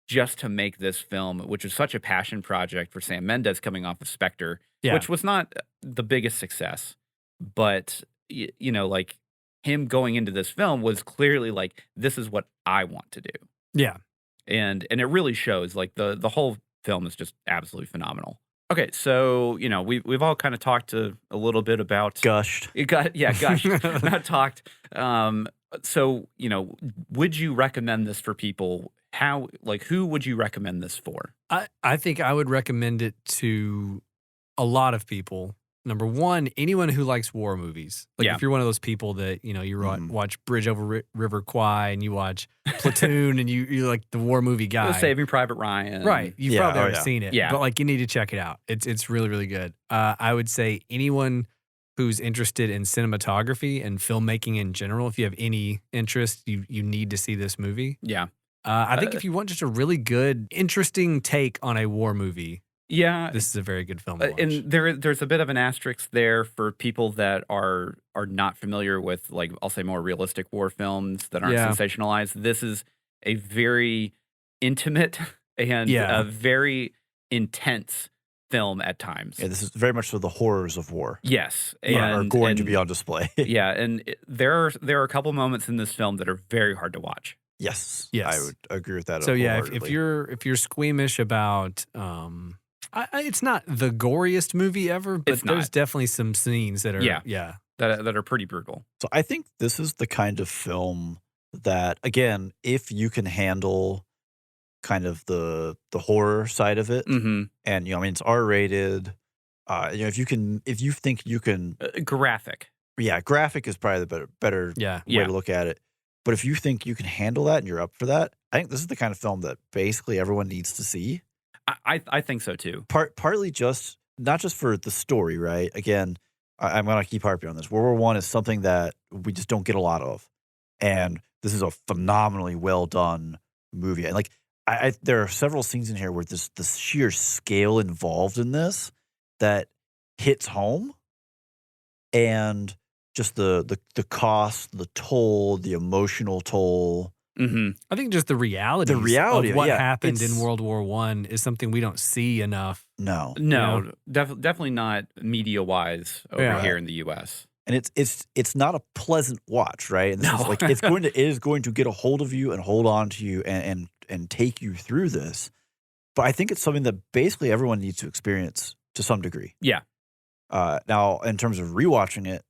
A: just to make this film, which is such a passion project for Sam Mendes coming off of Spectre, which was not the biggest success, but like him going into this film was clearly like, this is what I want to do.
C: Yeah.
A: And it really shows. Like the whole film is just absolutely phenomenal. Okay, so we've all kind of talked a little bit about
B: gushed.
A: Gushed, not talked. So would you recommend this for people? Who would you recommend this for?
C: I think I would recommend it to a lot of people. Number one, anyone who likes war movies. Like if you're one of those people that you watch Bridge Over River Kwai and you watch Platoon and you like the war movie guy,
A: Saving Private Ryan,
C: right? You've probably already seen it,
A: yeah.
C: But like you need to check it out. It's really really good. I would say anyone who's interested in cinematography and filmmaking in general, if you have any interest, you need to see this movie.
A: Yeah,
C: I think if you want just a really good, interesting take on a war movie.
A: Yeah,
C: this is a very good film to watch.
A: And there's a bit of an asterisk there for people that are not familiar with, like, I'll say more realistic war films that aren't sensationalized. This is a very intimate and a very intense film at times.
B: Yeah, this is very much so the horrors of war.
A: Yes,
B: are going to be on display.
A: Yeah, and there are a couple moments in this film that are very hard to watch.
B: Yes, I would agree with that.
C: So yeah, if you're squeamish about it's not the goriest movie ever, but there's definitely some scenes that are
A: that are pretty brutal.
B: So I think this is the kind of film that, again, if you can handle kind of the horror side of it, and it's R-rated, if you think you can,
A: Graphic.
B: yeah, graphic is probably the better
C: Yeah.
B: way to look at it. But if you think you can handle that and you're up for that, I think this is the kind of film that basically everyone needs to see.
A: I think so too.
B: Partly just not just for the story, right? Again, I'm going to keep harping on this. World War I is something that we just don't get a lot of, and this is a phenomenally well done movie. And like, there are several scenes in here where the sheer scale involved in this that hits home, and just the cost, the toll, the emotional toll.
A: Mm-hmm.
C: I think just the reality
B: of
C: what
B: yeah,
C: happened in World War I is something we don't see enough.
B: No,
A: Definitely not media wise over here in the U.S.
B: And it's not a pleasant watch, right? And this is like it is going to get a hold of you and hold on to you and take you through this. But I think it's something that basically everyone needs to experience to some degree.
A: Yeah.
B: Now, in terms of rewatching it,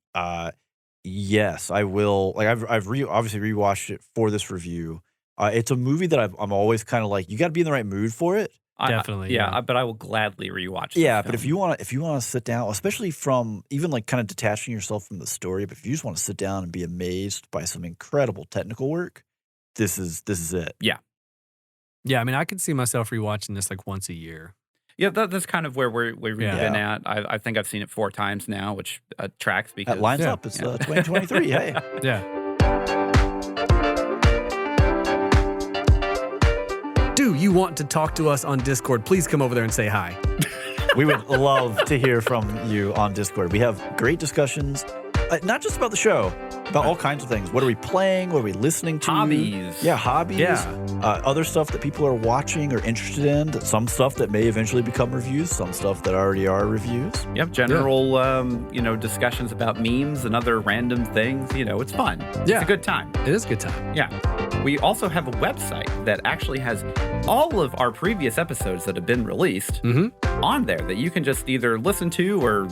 B: yes, I will. Like I've obviously rewatched it for this review. It's a movie that I'm always kind of like, you got to be in the right mood for it.
C: Definitely,
A: but I will gladly rewatch.
B: Yeah, but if you want to sit down, especially from even like kind of detaching yourself from the story, but if you just want to sit down and be amazed by some incredible technical work, this is it.
A: Yeah.
C: Yeah, I mean, I could see myself rewatching this like once a year.
A: Yeah, that's kind of where we've been at. I think I've seen it 4 times now, which tracks because
B: that lines up. It's 2023. Hey,
C: yeah. Do you want to talk to us on Discord? Please come over there and say hi.
B: We would love to hear from you on Discord. We have great discussions, not just about the show, about all kinds of things. What are we playing? What are we listening to?
A: Hobbies.
B: Yeah, hobbies.
C: Yeah.
B: Other stuff that people are watching or interested in. Some stuff that may eventually become reviews. Some stuff that already are reviews.
A: Yep, general, discussions about memes and other random things. It's fun.
C: Yeah.
A: It's a good time.
C: It is a good time.
A: Yeah. We also have a website that actually has all of our previous episodes that have been released on there that you can just either listen to or,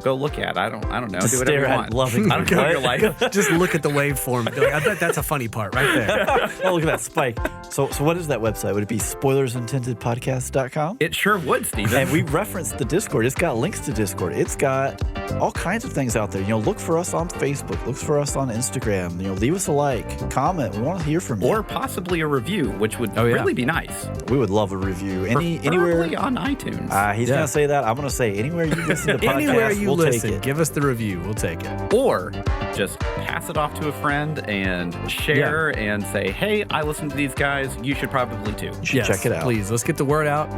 A: go look at. I don't know.
B: Just
A: do whatever
B: stare
A: you
B: at
A: want.
B: loving
A: I don't know your life.
C: Just look at the waveform. Like, I bet that's a funny part right there.
B: Oh, look at that spike. So what is that website? Would it be spoilersintendedpodcast.com?
A: It sure would, Steven.
B: And we referenced the Discord. It's got links to Discord. It's got all kinds of things out there. Look for us on Facebook. Look for us on Instagram. Leave us a like, comment. We want to hear from you.
A: Or possibly a review, which would really be nice.
B: We would love a review.
A: Anywhere on iTunes.
B: He's going to say that. I'm going to say anywhere you listen to podcasts,
C: anywhere you
B: we'll
C: listen,
B: take it.
C: give us the review. We'll take it.
A: Or just pass it off to a friend and share and say, hey, I listened to these guys. You should probably too.
B: You should check it out.
C: Please, let's get the word out.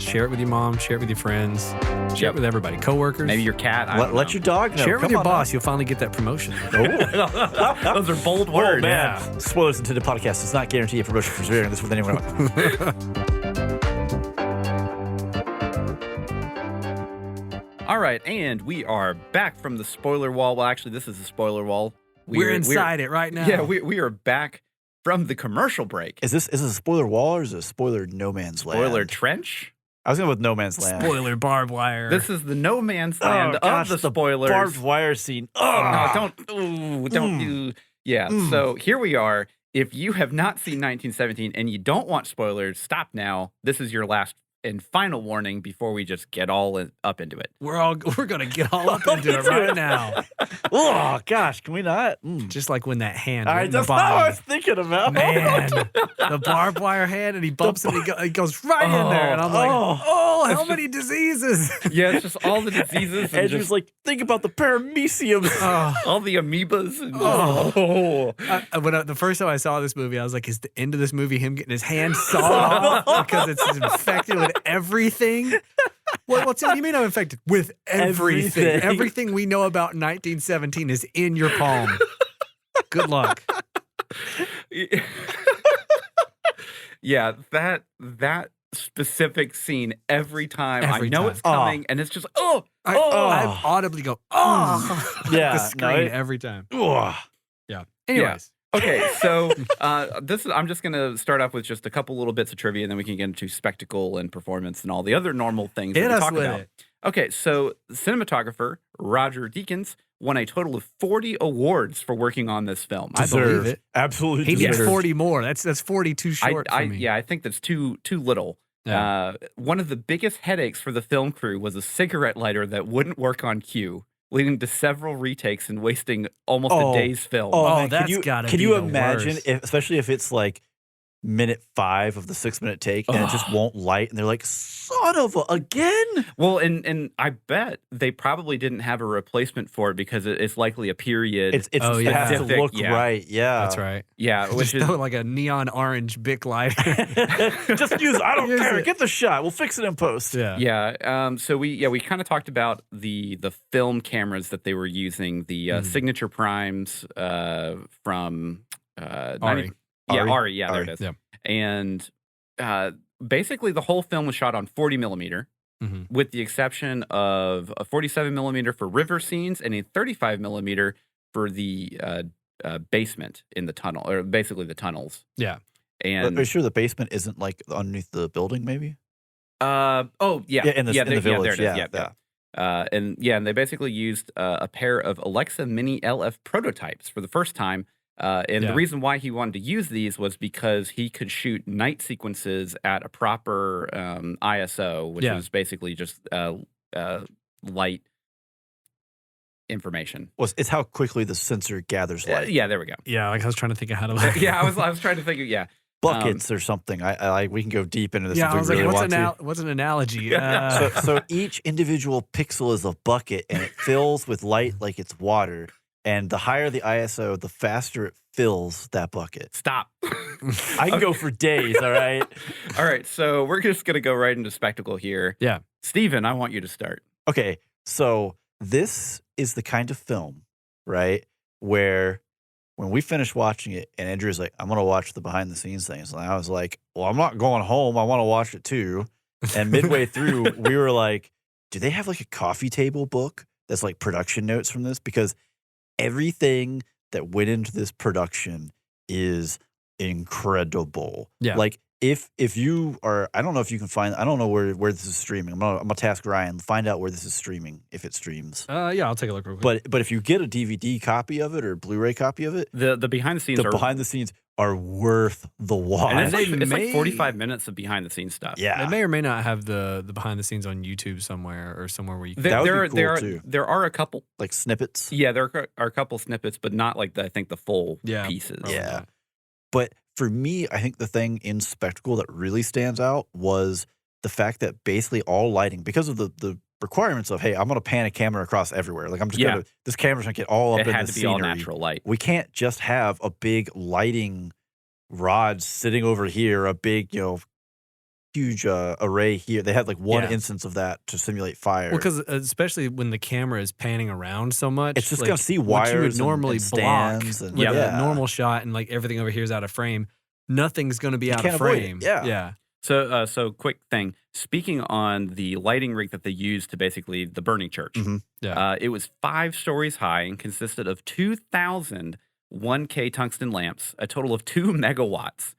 C: Share it with your mom. Share it with your friends. Share it with everybody. Coworkers.
A: Maybe your cat.
B: Let your dog know.
C: Share it with your boss. You'll finally get that promotion.
A: Those are bold words.
B: Oh, man. Spoilers Intended Podcast does not guarantee a promotion for sharing this with anyone else.
A: All right, and we are back from the spoiler wall. Well, actually, this is the spoiler wall.
C: We're inside it right now.
A: Yeah, we are back from the commercial break.
B: Is this a spoiler wall or is it a spoiler no man's land?
A: Spoiler trench?
B: I was going with no man's land.
C: Spoiler barbed wire.
A: This is the no man's land of the spoilers.
B: Barbed wire scene.
A: Oh, no, don't do. Yeah, so here we are. If you have not seen 1917 and you don't want spoilers, stop now. This is your last and final warning before we just get all up into it.
C: We're gonna get all up into it right now.
B: Oh gosh, can we not?
C: Just like when that hand.
B: That's what I was thinking about.
C: Man, the barbed wire hand, and he bumps it. He goes right in there, and I'm like, how many diseases?
A: Yeah, it's just all the diseases. And
B: Andrew's like, think about the paramecium.
A: All the amoebas. And
C: when the first time I saw this movie, I was like, is the end of this movie him getting his hand sawed off because it's infected with everything? What you mean I'm infected? With everything. Everything we know about 1917 is in your palm. Good luck.
A: Yeah, that specific scene every time I know it's coming, and it's just
C: I audibly go
B: yeah,
C: the screen every time. Yeah. Anyways.
A: Okay, so I'm just gonna start off with just a couple little bits of trivia, and then we can get into spectacle and performance and all the other normal things that we talk about. Okay, so cinematographer Roger Deakins won a total of 40 awards for working on this film.
C: I believe it.
B: Absolutely.
C: He needs 40 more. That's 40 too short for me.
A: Yeah, I think that's too little. One of the biggest headaches for the film crew was a cigarette lighter that wouldn't work on cue, leading to several retakes and wasting almost a day's film.
C: Oh,
B: man,
C: that's gotta
B: can
C: be
B: you
C: the
B: imagine,
C: worst.
B: especially if it's like minute 5 of the 6-minute take and it just won't light, and they're like, son of a, again?
A: Well, and I bet they probably didn't have a replacement for it because it's likely a period.
B: It
C: Oh,
B: has
C: yeah.
B: to
A: specific,
B: look
A: yeah.
B: right. Yeah.
C: That's right.
A: Yeah, which
C: Just
A: is
C: throw like a neon orange Bic lighter.
B: Just use it. I don't
C: Use
B: care.
C: it.
B: Get the shot. We'll fix it in post.
A: Yeah. So we kind of talked about the film cameras that they were using, the signature primes from
C: Ari.
A: Ari. Yeah, there it is.
C: Yeah.
A: And basically the whole film was shot on 40 millimeter, with the exception of a 47 millimeter for river scenes and a 35 millimeter for the basement in the tunnel, or basically the tunnels.
C: Yeah.
A: And
B: Are you sure the basement isn't like underneath the building, maybe?
A: yeah,
B: in the village.
A: there it is. And they basically used a pair of Alexa Mini LF prototypes for the first time. And the reason why he wanted to use these was because he could shoot night sequences at a proper ISO, which is basically just light information.
B: Well, it's how quickly the sensor gathers light.
A: Yeah, there we go.
C: Yeah, like I was trying to think of how to.
A: Yeah, I was trying to think of
B: Buckets or something. We can go deep into this
C: Yeah,
B: if
C: I
B: we
C: was
B: really
C: like,
B: want to.
C: what's an analogy?
B: So each individual pixel is a bucket, and it fills with light like it's water. And the higher the ISO, the faster it fills that bucket.
A: Stop.
B: I can go for days, all right?
A: All right, so we're just going to go right into spectacle here.
C: Yeah.
A: Steven, I want you to start.
B: Okay, so this is the kind of film, right, where when we finished watching it, and Andrew's like, I'm going to watch the behind-the-scenes things. And I was like, well, I'm not going home. I want to watch it too. And midway through, we were like, do they have like a coffee table book that's like production notes from this? Because everything that went into this production is incredible.
C: Yeah.
B: Like if you are, I don't know if you can find, I don't know where this is streaming. I'm gonna task Ryan, find out where this is streaming, if it streams.
C: Yeah, I'll take a look real quick.
B: But if you get a DVD copy of it or Blu-ray copy of it,
A: The behind the scenes
B: behind the scenes are worth the watch.
A: and
C: they
A: it's like
C: may-
A: 45 minutes of behind the scenes stuff.
B: Yeah.
C: They may or may not have the behind the scenes on YouTube somewhere or somewhere where you can.
B: That would
A: There,
B: be cool,
A: there,
B: too.
A: there are a couple.
B: Like snippets.
A: Yeah, there are a couple snippets, but not like I think the full pieces.
C: probably
B: Yeah.
C: not.
B: But for me, I think the thing in Spectacle that really stands out was the fact that basically all lighting, because of the requirements of, hey, I'm going to pan a camera across everywhere. Like I'm just going to, this camera's going to get all up
A: It
B: in
A: had
B: the
A: to be
B: scenery.
A: all natural light.
B: We can't just have a big lighting rod sitting over here, a big, huge array here. They had like one instance of that to simulate fire.
C: Well, because especially when the camera is panning around so much,
B: it's just
C: like,
B: going to see
C: what you would
B: wires
C: normally
B: and
C: block
B: stands and
C: with a normal shot, and like everything over here is out of frame. Nothing's going to be out
B: can't
C: of
B: avoid it.
C: frame.
B: Yeah.
A: So quick thing. Speaking on the lighting rig that they used to basically the burning church, it was 5 stories high and consisted of 2,000 1K tungsten lamps, a total of 2 megawatts.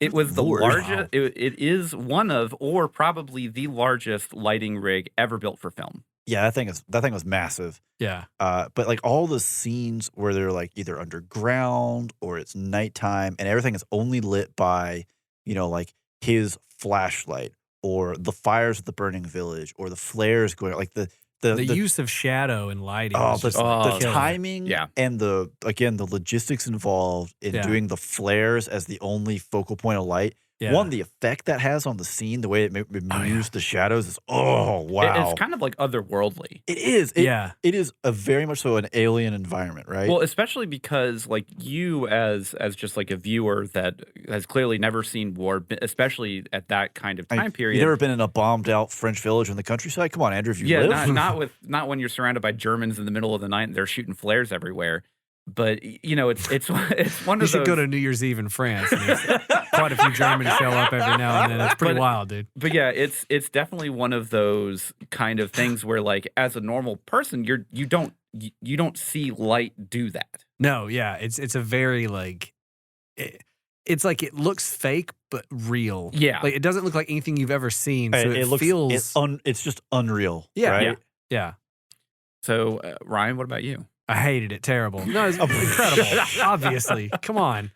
A: It was the largest.
B: Wow.
A: It is one of, or probably the largest lighting rig ever built for film.
B: Yeah, that thing was massive.
C: Yeah.
B: But like all the scenes where they're like either underground or it's nighttime and everything is only lit by, like his flashlight or the fires of the burning village or the flares going, like the
C: use of shadow and lighting.
B: Oh,
C: was
B: the
C: just like killer.
B: timing and the logistics involved in doing the flares as the only focal point of light.
C: Yeah.
B: One, the effect that has on the scene, the way it moves the shadows is, wow.
A: It's kind of like otherworldly.
B: It is. It is a very much so an alien environment, right?
A: Well, especially because like you as just like a viewer that has clearly never seen war, especially at that kind of time period.
B: You've never been in a bombed out French village in the countryside? Come on, Andrew, if you live.
A: not when you're surrounded by Germans in the middle of the night and they're shooting flares everywhere. But it's one of
C: You
A: those.
C: should go to New Year's Eve in France. And there's quite a few Germans show up every now and then. It's pretty wild, dude.
A: But yeah, it's definitely one of those kind of things where, like, as a normal person, you don't see light do that.
C: No, yeah, it's a very like, it's like it looks fake but real.
A: Yeah,
C: like it doesn't look like anything you've ever seen. So it feels
B: it's just unreal.
C: Yeah,
B: right?
C: yeah.
A: So Ryan, what about you?
C: I hated it. Terrible. No, it's incredible. Obviously, come on.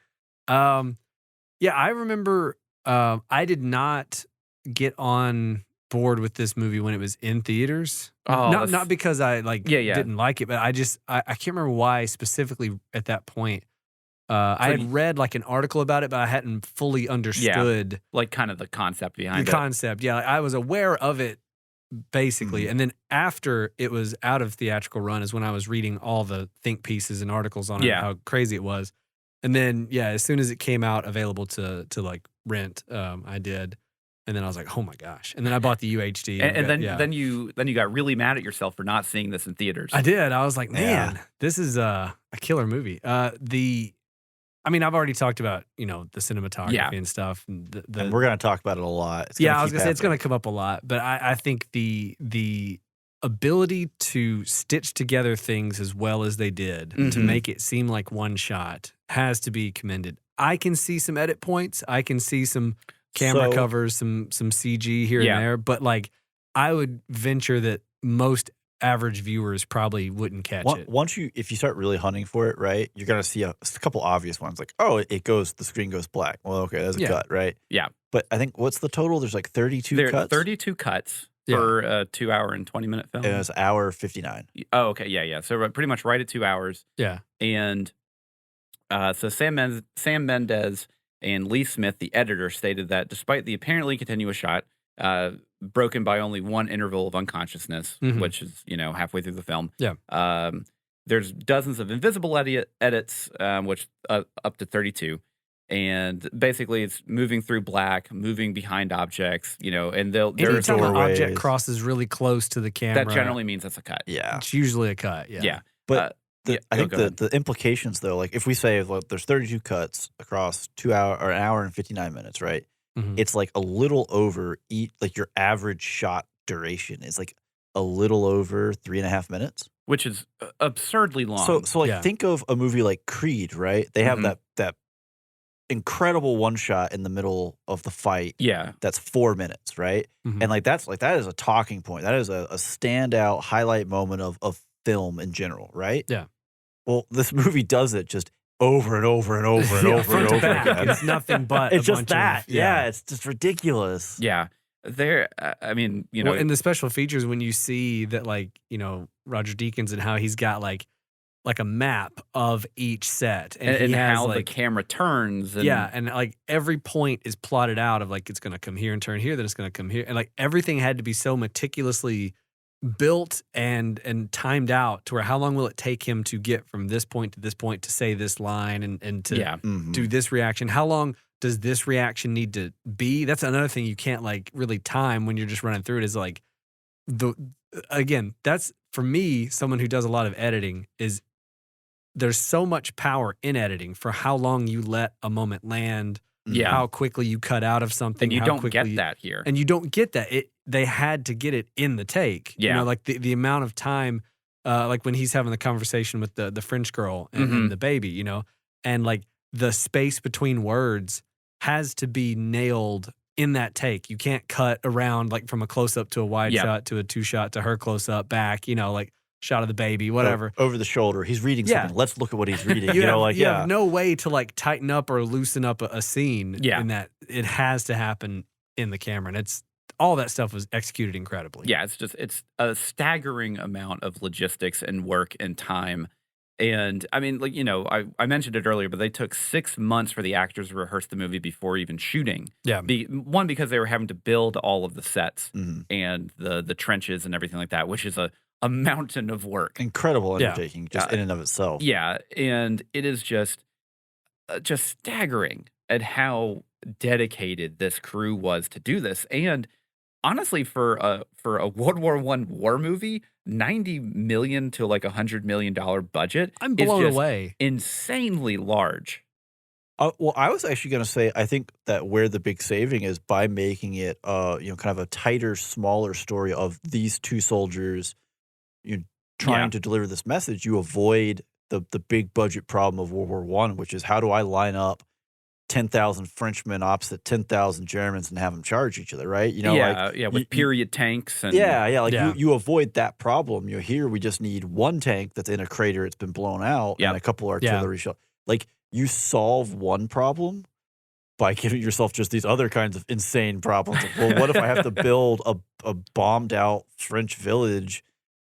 C: Yeah, I remember. I did not get on board with this movie when it was in theaters.
A: Oh,
C: Not because I
A: Yeah.
C: didn't like it, but I can't remember why specifically at that point. I had read like an article about it, but I hadn't fully understood
A: like kind of the concept behind
C: the
A: it.
C: concept. Yeah, like, I was aware of it basically, and then after it was out of theatrical run is when I was reading all the think pieces and articles on it, how crazy it was. And then as soon as it came out available to like rent, I did. And then I was like, oh my gosh! And then I bought the UHD.
A: Then you got really mad at yourself for not seeing this in theaters.
C: I did. I was like, man, this is a killer movie. I mean, I've already talked about the cinematography and stuff, and
B: we're gonna talk about it a lot.
C: I was gonna say it's gonna come up a lot, but I think the ability to stitch together things as well as they did to make it seem like one shot has to be commended. I can see some edit points. I can see some camera covers, some CG here and there, but like I would venture that most average viewers probably wouldn't catch it.
B: If you start really hunting for it, right, you're gonna see a couple obvious ones like, the screen goes black. Well, okay, that's a cut, right?
A: Yeah.
B: But I think what's the total? There's like 32 cuts.
A: 32 cuts for a 2 hour and 20 minute film.
B: And it's hour 59.
A: Oh, okay, yeah. So pretty much right at 2 hours.
C: Yeah.
A: And so Sam Mendes and Lee Smith, the editor, stated that despite the apparently continuous shot, broken by only one interval of unconsciousness, which is halfway through the film.
C: Yeah.
A: There's dozens of invisible edits, which up to 32, and basically it's moving through black, moving behind objects, and
C: anytime an object crosses really close to the camera,
A: that generally means that's a cut.
B: Yeah,
C: it's usually a cut. Yeah.
B: But I think the implications though, like if we say there's 32 cuts across 2 hour or an hour and 59 minutes, right? It's like a little over like your average shot duration is like a little over 3.5 minutes,
A: which is absurdly long.
B: So think of a movie like Creed, right? They have that incredible one shot in the middle of the fight.
A: Yeah,
B: that's 4 minutes, right? And that is a talking point. That is a standout highlight moment of film in general, right?
C: Yeah.
B: Well, this movie does it just over and over and over and over and over again.
C: It's nothing but
B: it's just that. It's just ridiculous.
A: Yeah. I mean,
C: well, in the special features, when you see that, like, Roger Deakins and how he's got like a map of each set
A: and how the camera turns.
C: And like every point is plotted out of like, it's going to come here and turn here, then it's going to come here. And like everything had to be so meticulously built and timed out to where how long will it take him to get from this point to say this line and to do this reaction? How long does this reaction need to be? That's another thing you can't like really time when you're just running through it, is like that's for me, someone who does a lot of editing, is there's so much power in editing for how long you let a moment land, how quickly you cut out of something.
A: And you don't get that here.
C: And you don't get that. They had to get it in the take.
A: Yeah.
C: Like the amount of time, like when he's having the conversation with the French girl and the baby, and like the space between words has to be nailed in that take. You can't cut around like from a close up to a wide shot to a 2-shot to her close up back, like shot of the baby, whatever.
B: Over the shoulder. He's reading something. Let's look at what he's reading. You have
C: no way to like tighten up or loosen up a scene in that. It has to happen in the camera. And all that stuff was executed incredibly.
A: Yeah, it's a staggering amount of logistics and work and time. And I mean, like, I mentioned it earlier, but they took 6 months for the actors to rehearse the movie before even shooting.
C: Yeah.
A: One, because they were having to build all of the sets and the trenches and everything like that, which is a mountain of work.
B: Incredible undertaking just in and of itself.
A: Yeah. And it is just staggering at how dedicated this crew was to do this. And honestly, for a World War I war movie, $90 million to like $100 million budget,
C: I'm blown
A: is just
C: away.
A: Insanely large.
B: Well, I was actually going to say, I think that where the big saving is by making it, kind of a tighter, smaller story of these two soldiers, trying to deliver this message. You avoid the big budget problem of World War I, which is how do I line up 10,000 Frenchmen opposite 10,000 Germans and have them charge each other, right?
A: With period tanks. And
B: you avoid that problem. Here we just need one tank that's in a crater, it's been blown out, and a couple artillery shots. Like, you solve one problem, by giving yourself just these other kinds of insane problems. Like, well, what if I have to build a bombed out French village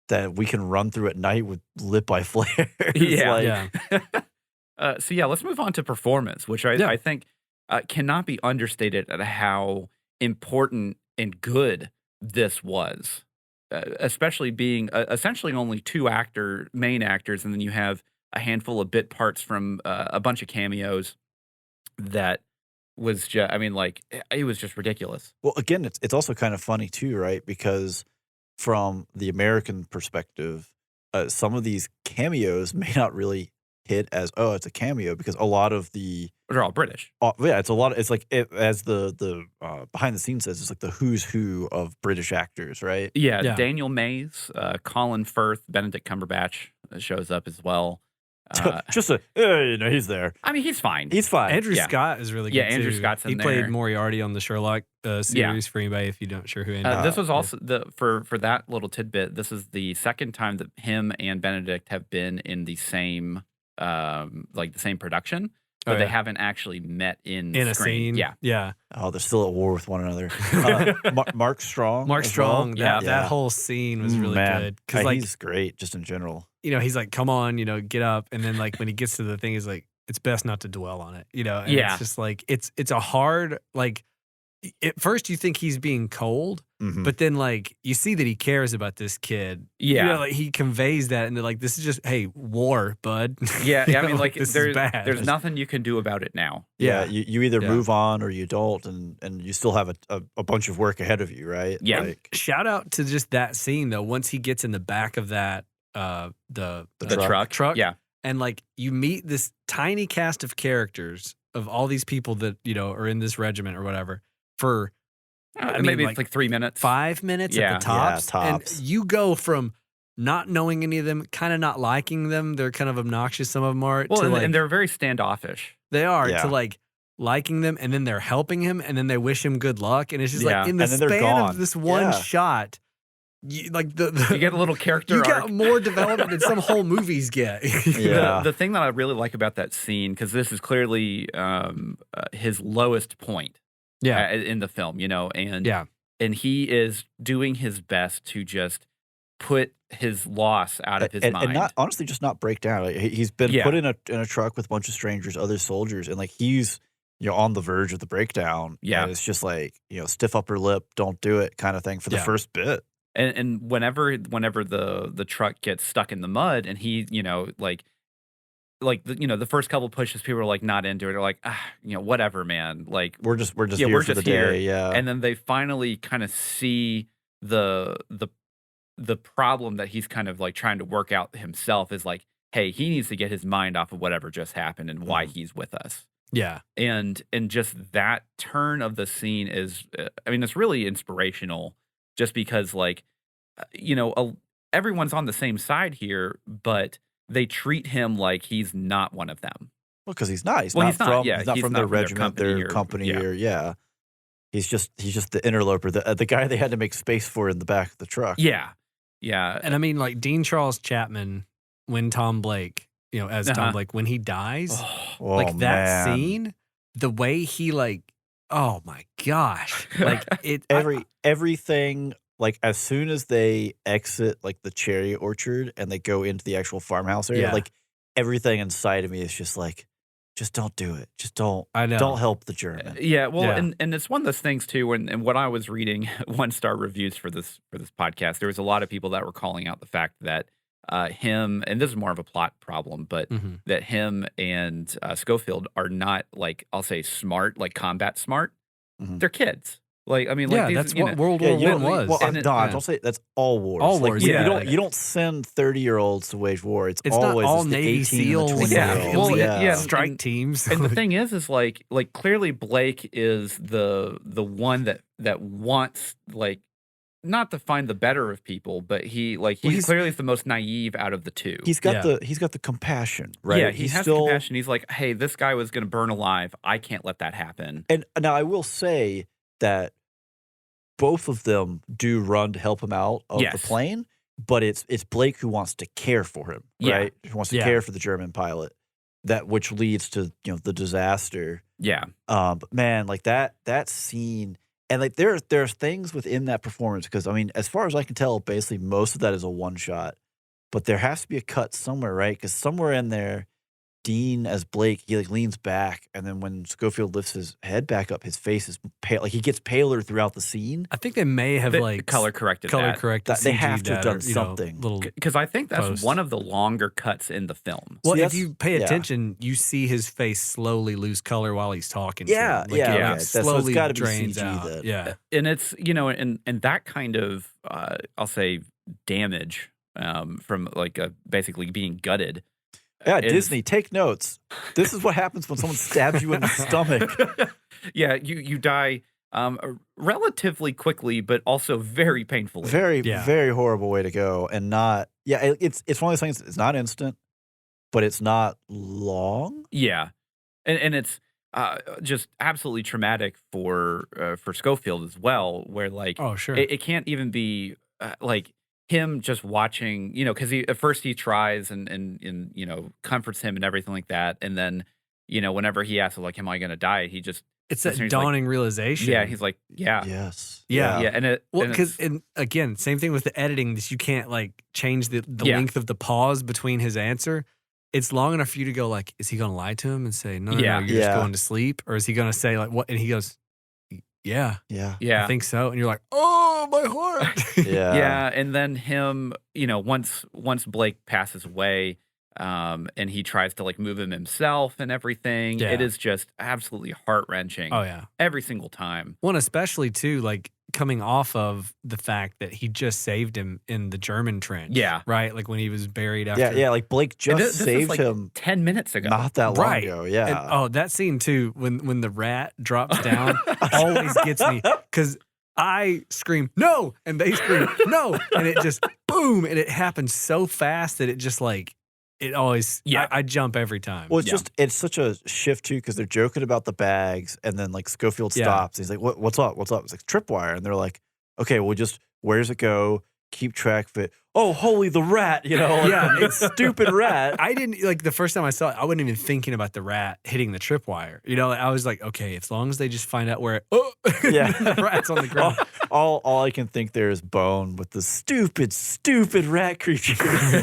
B: that we can run through at night with lit by flares?
A: Yeah. So let's move on to performance, which I think cannot be understated at how important and good this was, especially being essentially only two main actors, and then you have a handful of bit parts from a bunch of cameos that was just, it was just ridiculous.
B: Well, again, it's also kind of funny too, right? Because from the American perspective, some of these cameos may not really hit as, oh, it's a cameo, because a lot of the
A: They're all British.
B: it's a lot of, it's like as the behind the scenes says, it's like the who's who of British actors, right?
A: Yeah,
C: Yeah.
A: Daniel Mays, Colin Firth, Benedict Cumberbatch shows up as well.
B: Just he's there.
A: I mean, he's fine.
B: He's fine.
C: Andrew
A: Yeah.
C: Scott is really good.
A: Yeah, Andrew
C: too.
A: Scott's in
C: He
A: there.
C: played Moriarty on the Sherlock series. For anybody if you don't sure who Andrew.
A: This was also for that little tidbit. This is the second time that him and Benedict have been in the same the same production, but they haven't actually met in
C: in a
A: screen.
C: scene. Yeah.
B: Oh, they're still at war with one another. Mark Strong.
C: Mark
B: as
C: Strong.
B: well.
C: That whole scene was really
B: Man.
C: good because
B: He's great just in general.
C: he's like, come on, get up, and then like when he gets to the thing, he's like, it's best not to dwell on it, and it's just like it's a hard like. At first, you think he's being cold,
B: Mhm.
C: but then like you see that he cares about this kid.
A: Yeah.
C: like he conveys that, and they're like, "This is just war, bud."
A: Yeah,
C: You
A: I
C: know,
A: mean, like
C: this is
A: there's
C: bad.
A: nothing you can do about it now.
B: Yeah, you either
C: Yeah.
B: move on or you don't, and you still have a bunch of work ahead of you, right?
A: Yeah.
B: Like,
C: Shout out to just that scene though. Once he gets in the back of that, the
A: The truck. Yeah.
C: and like you meet this tiny cast of characters of all these people that are in this regiment or whatever for. I mean,
A: Maybe
C: like,
A: it's like 3 minutes.
C: 5 minutes
A: Yeah.
C: at the tops.
B: Yeah, tops.
C: And you go from not knowing any of them, kind of not liking them. They're kind of obnoxious. Some of them are.
A: Well,
C: to
A: and,
C: like,
A: and they're very standoffish.
C: they are
B: Yeah.
C: to like liking them, and then they're helping him, and then they wish him good luck. And it's just
A: Yeah.
C: like in the
B: And then they're
C: span
B: gone.
C: of this one
B: Yeah.
C: shot, you, like the
A: You get a little character
C: you
A: arc.
C: got more development than some whole movies get.
B: Yeah.
A: The thing that I really like about that scene, because this is clearly his lowest point in the film, and he is doing his best to just put his loss out of his mind.
B: and not honestly, just not break down. Like, he's been put in a truck with a bunch of strangers, other soldiers, and like he's on the verge of the breakdown.
A: Yeah.
B: and it's just like stiff upper lip, don't do it, kind of thing for the first bit.
A: And whenever the truck gets stuck in the mud, and he the first couple pushes, people are like not into it. They're like, whatever, man. Like
B: We're just
A: Yeah,
B: here
A: we're
B: for the
A: just here.
B: day. Yeah,
A: and then they finally kind of see the problem that he's kind of like trying to work out himself is like, hey, he needs to get his mind off of whatever just happened and why he's with us.
C: Yeah.
A: And just that turn of the scene is, it's really inspirational, just because everyone's on the same side here, but they treat him like he's not one of them.
B: well, because he's not. He's
A: Well,
B: not
A: he's not,
B: from.
A: yeah,
B: He's not
A: he's
B: from
A: not
B: their
A: from their
B: regiment,
A: company
B: their
A: or-
B: company,
A: yeah.
B: or He's just the interloper, the guy they had to make space for in the back of the truck.
A: Yeah.
C: And I mean, like Dean Charles Chapman, when Tom Blake, as Tom Blake, when he dies,
B: Oh,
C: like that
B: man.
C: scene, the way he oh my gosh, like it.
B: Everything, like as soon as they exit like the cherry orchard and they go into the actual farmhouse area,
C: Yeah.
B: like everything inside of me is just like, just don't do it. Just don't.
C: I know.
B: Don't help the German.
A: Yeah, well,
C: Yeah.
A: And it's one of those things too. And what I was reading 1-star reviews for this podcast, there was a lot of people that were calling out the fact that him, and this is more of a plot problem, but
C: Mhm.
A: that him and Schofield are not, like, I'll say smart, like combat smart.
B: Mhm.
A: They're kids. Like, these,
C: that's what World
B: Yeah,
C: War
B: you
C: One
B: don't-
C: was.
B: Well,
A: And it-
B: don't say that's all wars.
C: All
B: Like,
C: wars,
B: you,
C: yeah.
B: you don't send 30-year-olds to wage war. It's
C: It's not
B: always
C: all
B: the
C: Navy
B: 18
C: SEAls,
B: and the
A: Yeah,
B: 20-year-olds.
A: well,
B: yeah.
A: yeah.
C: strike
A: And-
C: teams.
A: And the thing is like clearly Blake is the one that wants, like, not to find the better of people, but he's clearly the most naive out of the two.
B: He's got the compassion, right?
A: Yeah, he
B: He's
A: has
B: still,
A: compassion. He's like, hey, this guy was going to burn alive. I can't let that happen.
B: And now I will say that both of them do run to help him out of
A: Yes.
B: the plane, but it's Blake who wants to care for him,
A: Yeah.
B: right? Who wants to
C: Yeah.
B: care for the German pilot. That which leads to the disaster.
A: Yeah.
B: But man, like that scene, and like there's things within that performance because I mean, as far as I can tell, basically most of that is a one shot. But there has to be a cut somewhere, right? Because somewhere in there, Dean as Blake, he like leans back, and then when Schofield lifts his head back up, his face is pale. Like he gets paler throughout the scene.
C: I think they may have like
A: color corrected
C: that.
B: They have to have done
C: or,
B: something.
A: Because I think that's
C: post.
A: one of the longer cuts in the film.
C: Well,
B: See,
C: if you pay attention, you see his face slowly lose color while he's talking.
B: Yeah,
C: to him.
B: yeah,
C: It,
B: okay.
C: like,
B: So it's
C: slowly
B: gotta be
C: drains
B: CG
C: out.
B: then.
C: Yeah,
A: And it's, and that kind of, I'll say, damage from like basically being gutted.
B: Yeah,
A: is-
B: Disney, take notes. This is what happens when someone stabs you in the stomach.
A: Yeah, you die relatively quickly, but also very painfully.
B: Very,
C: Yeah.
B: very horrible way to go, and not. Yeah, it's one of those things. It's not instant, but it's not long.
A: Yeah, and it's just absolutely traumatic for Schofield as well, where like
C: oh sure.
A: it can't even be like him just watching, because at first he tries and comforts him and everything like that, and then whenever he asks like, "Am I going to die?" he just
C: It's
A: he's
C: that
A: like-
C: dawning realization.
A: yeah, he's like, yeah,
B: Yes.
C: Yeah.
A: yeah, and it
C: Well,
A: and
C: because
A: it's-
C: again, same thing with the editing. This you can't like change the
A: Yeah.
C: length of the pause between his answer. It's long enough for you to go like, is he going to lie to him and say, no,
A: Yeah.
C: you're just
B: Yeah.
C: going to sleep, or is he going to say like what? And he goes, yeah,
B: Yeah.
A: yeah,
C: I think so. And you're like, oh, my heart.
B: Yeah.
A: yeah, and then him, once Blake passes away, and he tries to like move him himself and everything,
C: Yeah.
A: it is just absolutely heart wrenching.
C: Oh yeah.
A: Every single time.
C: One especially too, like coming off of the fact that he just saved him in the German trench.
A: Yeah.
C: Right. Like when he was buried after.
B: Yeah. Yeah. Like Blake
A: And
B: just
A: this
B: saved
A: is like
B: him
A: 10 minutes ago.
B: not that long
C: Right.
B: ago. Yeah.
C: And, oh, that scene too, when the rat drops down, always gets me because I scream no, and they scream no, and it just boom, and it happens so fast that it just like it always.
A: Yeah.
C: I jump every time.
B: Well, it's
A: Yeah.
B: just it's such a shift too because they're joking about the bags, and then like Schofield
C: Yeah.
B: stops. He's like, "What's up? What's up?" It's like tripwire, and they're like, "Okay, well, just where does it go? Keep track of it." Oh, holy the rat! Like,
C: Yeah,
B: it's stupid rat.
C: I didn't like the first time I saw it. I wasn't even thinking about the rat hitting the tripwire. I was like, okay, as long as they just find out where
B: Yeah.
C: the rat's on the ground.
B: all I can think there is Bone with the stupid rat creature.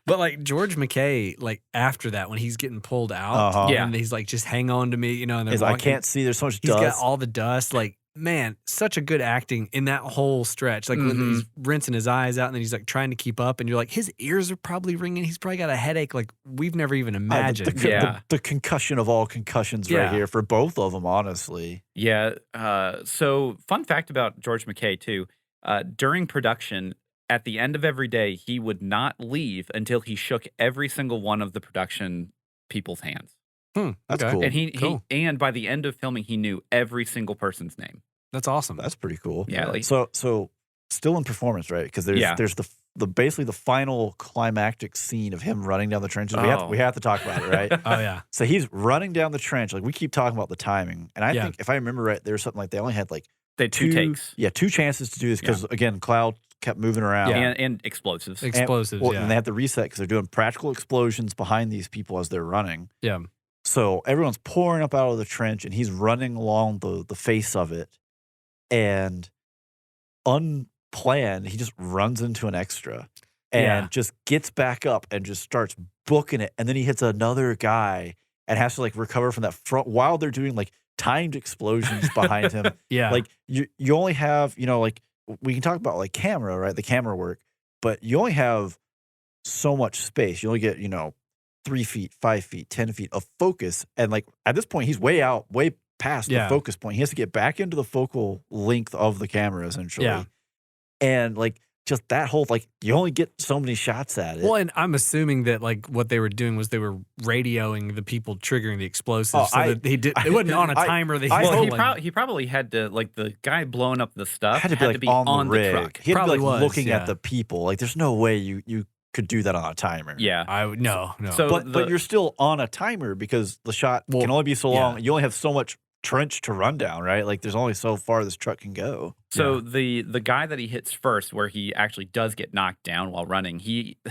C: But like George McKay, like after that, when he's getting pulled out,
B: Uh-huh.
A: Yeah.
C: and he's like, just hang on to me, and they're
B: He's like, I
C: walking-
B: can't see. There's so much
C: He's
B: dust.
C: got all the dust. Like, man, such a good acting in that whole stretch. Like when
A: Mhm.
C: he's rinsing his eyes out and then he's like trying to keep up, and you're like, his ears are probably ringing. He's probably got a headache like we've never even imagined.
A: Yeah.
B: The concussion of all concussions
C: Yeah.
B: right here for both of them, honestly.
A: Yeah. So, fun fact about George McKay, too. During production, at the end of every day, he would not leave until he shook every single one of the production people's hands.
B: That's
C: Okay.
B: cool.
A: And
C: Cool.
A: and by the end of filming, he knew every single person's name.
C: That's awesome.
B: That's pretty cool.
A: Yeah, like-
B: so still in performance, right? Because there's the basically the final climactic scene of him running down the trenches.
A: Oh.
B: We have to talk about it, right?
C: oh yeah.
B: So he's running down the trench. Like we keep talking about the timing, and I
C: Yeah.
B: think if I remember right, there was something like they only had like
A: They had two takes.
B: Yeah, 2 chances to do this because again, Cloud kept moving around.
C: Yeah.
A: And explosives.
C: Explosives.
B: Well,
C: yeah.
B: and they have to reset because they're doing practical explosions behind these people as they're running.
C: yeah.
B: So everyone's pouring up out of the trench, and he's running along the face of it, and unplanned, he just runs into an extra, and
C: Yeah.
B: just gets back up and just starts booking it, and then he hits another guy and has to like recover from that front while they're doing like timed explosions behind him.
C: Yeah.
B: Like you only have like we can talk about like camera, right? The camera work, but you only have so much space. You only get 3 feet, 5 feet, 10 feet of focus. And like at this point, he's way past
C: Yeah.
B: the focus point. He has to get back into the focal length of the camera essentially.
C: Yeah.
B: And like just that whole like you only get so many shots at it.
C: Well, and I'm assuming that like what they were doing was they were radioing the people triggering the explosives, so that it wasn't on a timer. That
B: I
C: he was
A: Well,
C: pulling.
A: he probably had to, like, the guy blowing up the stuff
B: had to be like on the rig.
A: truck.
B: He had to
C: Probably
B: be like
C: was,
B: looking
C: yeah.
B: at the people. Like there's no way you could do that on a timer.
A: Yeah.
C: No.
A: So
B: But you're still on a timer because the shot
C: Well,
B: can only be so long.
C: yeah.
B: You only have so much trench to run down, right? Like there's only so far this truck can go.
A: So the guy that he hits first, where he actually does get knocked down while running,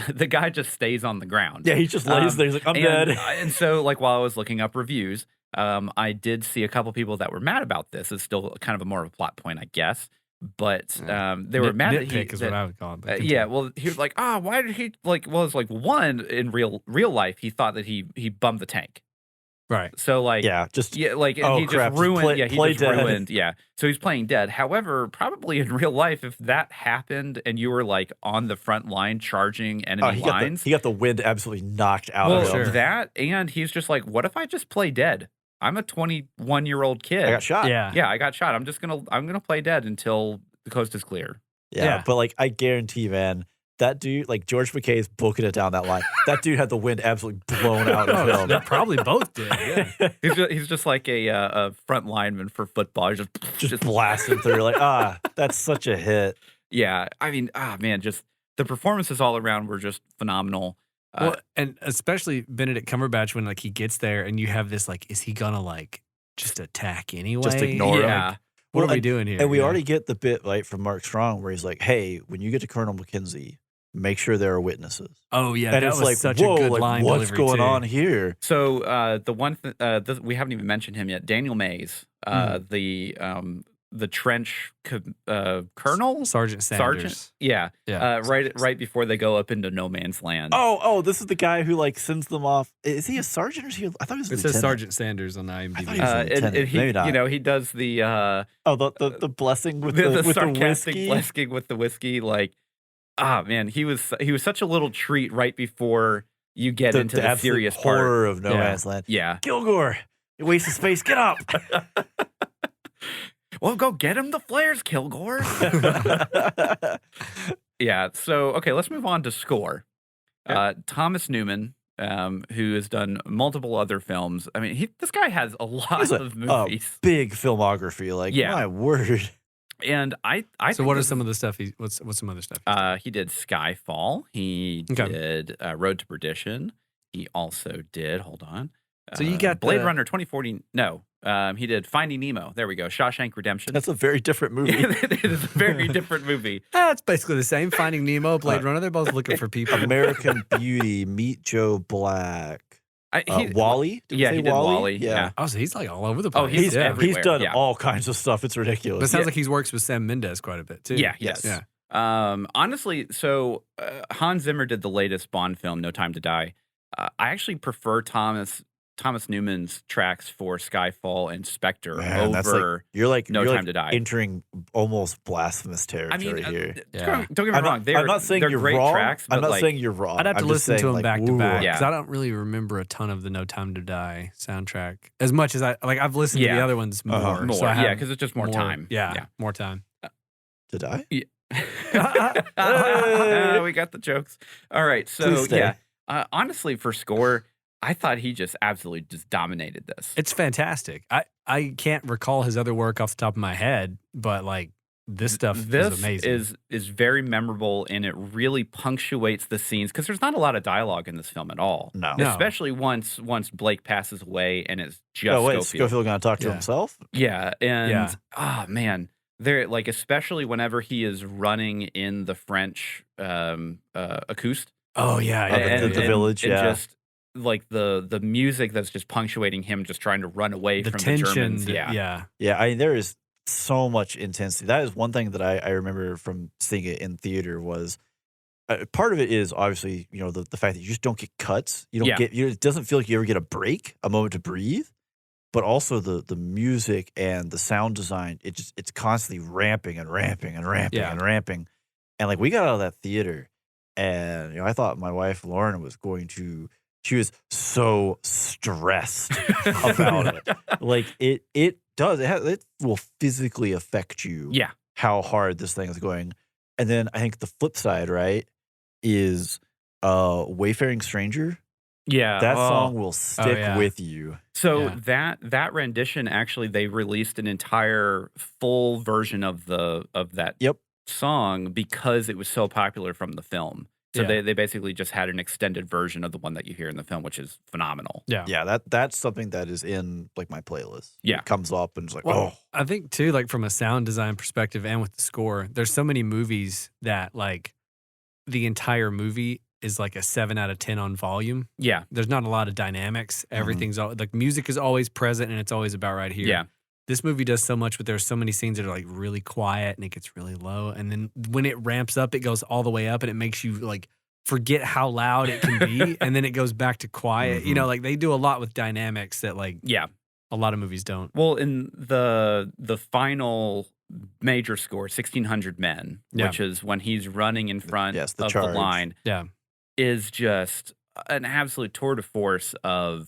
A: the guy just stays on the ground.
B: Yeah, he just lays there. He's like, I'm dead.
A: And so, like, while I was looking up reviews, I did see a couple people that were mad about this. It's still kind of a more of a plot point, I guess. But they were mad that he.
C: Nitpick is what I would call it. But
A: Yeah,
C: continue.
A: well, he was like, why did he like? Well, it's like one in real life, he thought that he bummed the tank.
C: Right.
A: So like,
B: Yeah, just
A: yeah, like and
B: oh,
A: he
B: crap,
A: just ruined.
B: play-
A: He
B: play
A: just
B: dead.
A: ruined. Yeah, so he's playing dead. However, probably in real life, if that happened and you were like on the front line charging enemy
B: he got
A: lines,
B: he got the wind absolutely knocked out
A: well,
B: of him.
C: sure.
A: that and he's just like, what if I just play dead? I'm a 21-year-old kid.
B: I got shot.
C: Yeah.
A: I got shot. I'm gonna play dead until the coast is clear.
C: Yeah.
B: But like I guarantee, man, that dude, like George McKay's booking it down that line. That dude had the wind absolutely blown out of
C: Oh,
B: him.
C: they probably both did. Yeah.
A: He's just like a front lineman for football. He's
B: just blasting through. Like, that's such a hit.
A: yeah. I mean, man, just the performances all around were just phenomenal.
C: Well, and especially Benedict Cumberbatch when like he gets there and you have this like, is he gonna like just attack anyway?
B: Just ignore him.
A: yeah.
C: What
B: Well,
C: are we doing here?
B: And we
C: Yeah.
B: already get the bit right from Mark Strong where he's like, "Hey, when you get to Colonel McKenzie, make sure there are witnesses."
C: Oh yeah,
B: And
C: that
B: it's
C: was
B: like,
C: such
B: whoa,
C: a good
B: like,
C: line.
B: what's
C: delivery,
B: going
C: too.
B: on here?
A: So the one we haven't even mentioned him yet. Daniel Mays, the trench colonel,
C: Sergeant Sanders.
A: Yeah,
C: Yeah.
A: right before they go up into no man's land.
B: Oh, this is the guy who like sends them off. Is he a sergeant or is he? I thought he was. A
C: It says
B: lieutenant.
C: Sergeant Sanders on
B: I thought
C: IMDb.
B: he was a
A: and
B: lieutenant.
A: he,
B: Maybe not.
A: he does the
B: the blessing with
A: the
B: with the
A: sarcastic
B: whiskey.
A: blessing with the whiskey. Like, man, he was such a little treat right before you get into the
B: absolute
A: serious part.
B: horror of No
C: Yeah.
B: Man's Land.
A: Yeah.
B: Kilgore, you wasted space. Get up.
A: Well, go get him the flares, Kilgore. Yeah. So, okay, let's move on to score. Thomas Newman, who has done multiple other films. I mean, this guy has a lot
B: He's
A: of movies.
B: Big filmography. Like,
A: Yeah.
B: my word.
A: And I
C: So
A: think
C: what are
A: this-
C: some of the stuff? What's some other stuff?
A: he did Skyfall. He
C: Okay.
A: did Road to Perdition. He also did, hold on.
C: So you got
A: Blade
C: the-
A: Runner 2040. No, he did Finding Nemo. There we go. Shawshank Redemption.
B: That's a very different movie.
A: It is a very different movie.
C: It's basically the same. Finding Nemo, Blade Runner. They're both looking for people.
B: American Beauty, Meet Joe Black,
A: He-
B: Wally. Did we
A: Yeah,
B: say
A: he did Wally.
B: Yeah.
A: Yeah.
C: Oh, so he's like all over the place.
A: Oh, he's
C: yeah.
A: everywhere.
B: He's done
A: yeah.
B: all kinds of stuff. It's ridiculous.
C: But it sounds
A: Yeah.
C: like he works with Sam Mendes quite a bit too.
A: Yeah, yes.
C: Yeah.
A: Honestly, so Hans Zimmer did the latest Bond film, No Time to Die. I actually prefer Thomas Newman's tracks for Skyfall and Spectre
B: Man, that's like-
A: over
B: you're like
A: No
B: you're
A: Time
B: like
A: to Die.
B: entering almost blasphemous
A: I
B: territory
A: mean,
B: here.
C: Yeah.
A: don't get me wrong.
B: I'm not saying
A: they're
B: you're
A: great
B: wrong.
A: tracks, but
B: I'm not
A: like,
B: saying you're wrong.
C: I'd have to
B: I'm just
C: listen to
B: saying,
C: them
B: like,
C: back to
B: ooh.
C: back
A: Yeah.
C: because I don't really remember a ton of the No Time to Die soundtrack as much as I've listened to the
A: Yeah.
C: other ones more.
B: Uh-huh.
A: more,
C: so I
A: yeah,
C: have
A: because it's just more time.
C: Yeah, more time.
B: Did I?
A: We got the jokes. All right, so
B: Please stay.
A: yeah, honestly, for score, I thought he just absolutely just dominated this.
C: It's fantastic. I can't recall his other work off the top of my head, but like this stuff
A: This
C: is amazing.
A: is very memorable, and it really punctuates the scenes because there's not a lot of dialogue in this film at all.
B: No.
C: No.
A: Especially once Blake passes away and it's just
B: Oh wait,
A: Schofield.
B: Schofield gonna talk to
C: Yeah.
B: himself?
A: Yeah, and
C: Yeah.
A: oh man, there like especially whenever he is running in the French acoust.
C: Oh yeah,
B: Oh,
C: yeah,
B: the village,
A: and
B: yeah.
A: just like the music that's just punctuating him just trying to run away
C: the
A: from
C: tension.
A: the Germans.
C: Yeah.
B: Yeah, I mean, there is so much intensity. That is one thing that I remember from seeing it in theater was part of it is obviously, you know, the fact that you just don't get cuts. You don't
A: Yeah.
B: get, it doesn't feel like you ever get a break, a moment to breathe. But also the music and the sound design, it's constantly ramping and ramping and ramping
C: Yeah.
B: and ramping. And like we got out of that theater and, you know, I thought my wife Lauren was going to, she was so stressed about it. Like it will physically affect you.
A: Yeah.
B: How hard this thing is going. And then I think the flip side, right, is Wayfaring Stranger.
A: Yeah.
B: That
A: oh.
B: song will stick
C: yeah.
B: with you.
A: So
C: Yeah.
A: that rendition actually they released an entire full version of that
B: Yep.
A: song because it was so popular from the film. So
C: Yeah.
A: they basically just had an extended version of the one that you hear in the film, which is phenomenal.
C: Yeah.
B: Yeah, that's something that is in like my playlist.
A: Yeah.
B: It comes up and it's like,
C: Well,
B: oh,
C: I think too, like from a sound design perspective and with the score, there's so many movies that like the entire movie is like a 7 out of 10 on volume.
A: Yeah.
C: There's not a lot of dynamics. Everything's like music is always present and it's always about right here.
A: Yeah.
C: This movie does so much, but there's so many scenes that are like really quiet and it gets really low. And then when it ramps up, it goes all the way up and it makes you like forget how loud it can be. And then it goes back to quiet. You know, like they do a lot with dynamics that like a lot of movies don't.
A: Well, in the final major score, 1,600 Men, which is when he's running in front of the line, is just an absolute tour de force of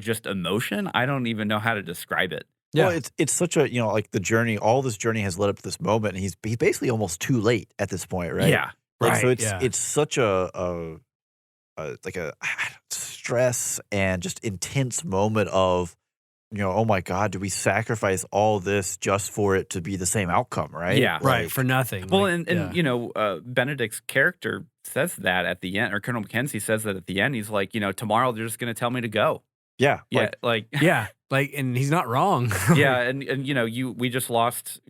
A: just emotion. I don't even know how to describe it.
B: Yeah. Well, it's such a, like the journey, all this journey has led up to this moment, and he's basically almost too late at this point, right?
A: Yeah.
B: Like, so it's such a stress and just intense moment of, oh my God, do we sacrifice all this just for it to be the same outcome, right?
C: Yeah, right, for nothing.
A: Well, and Benedict's character says that at the end, or Colonel Mackenzie says that at the end. He's like, tomorrow they're just going to tell me to go.
B: Yeah.
C: And he's not wrong.
A: Yeah, and we just lost,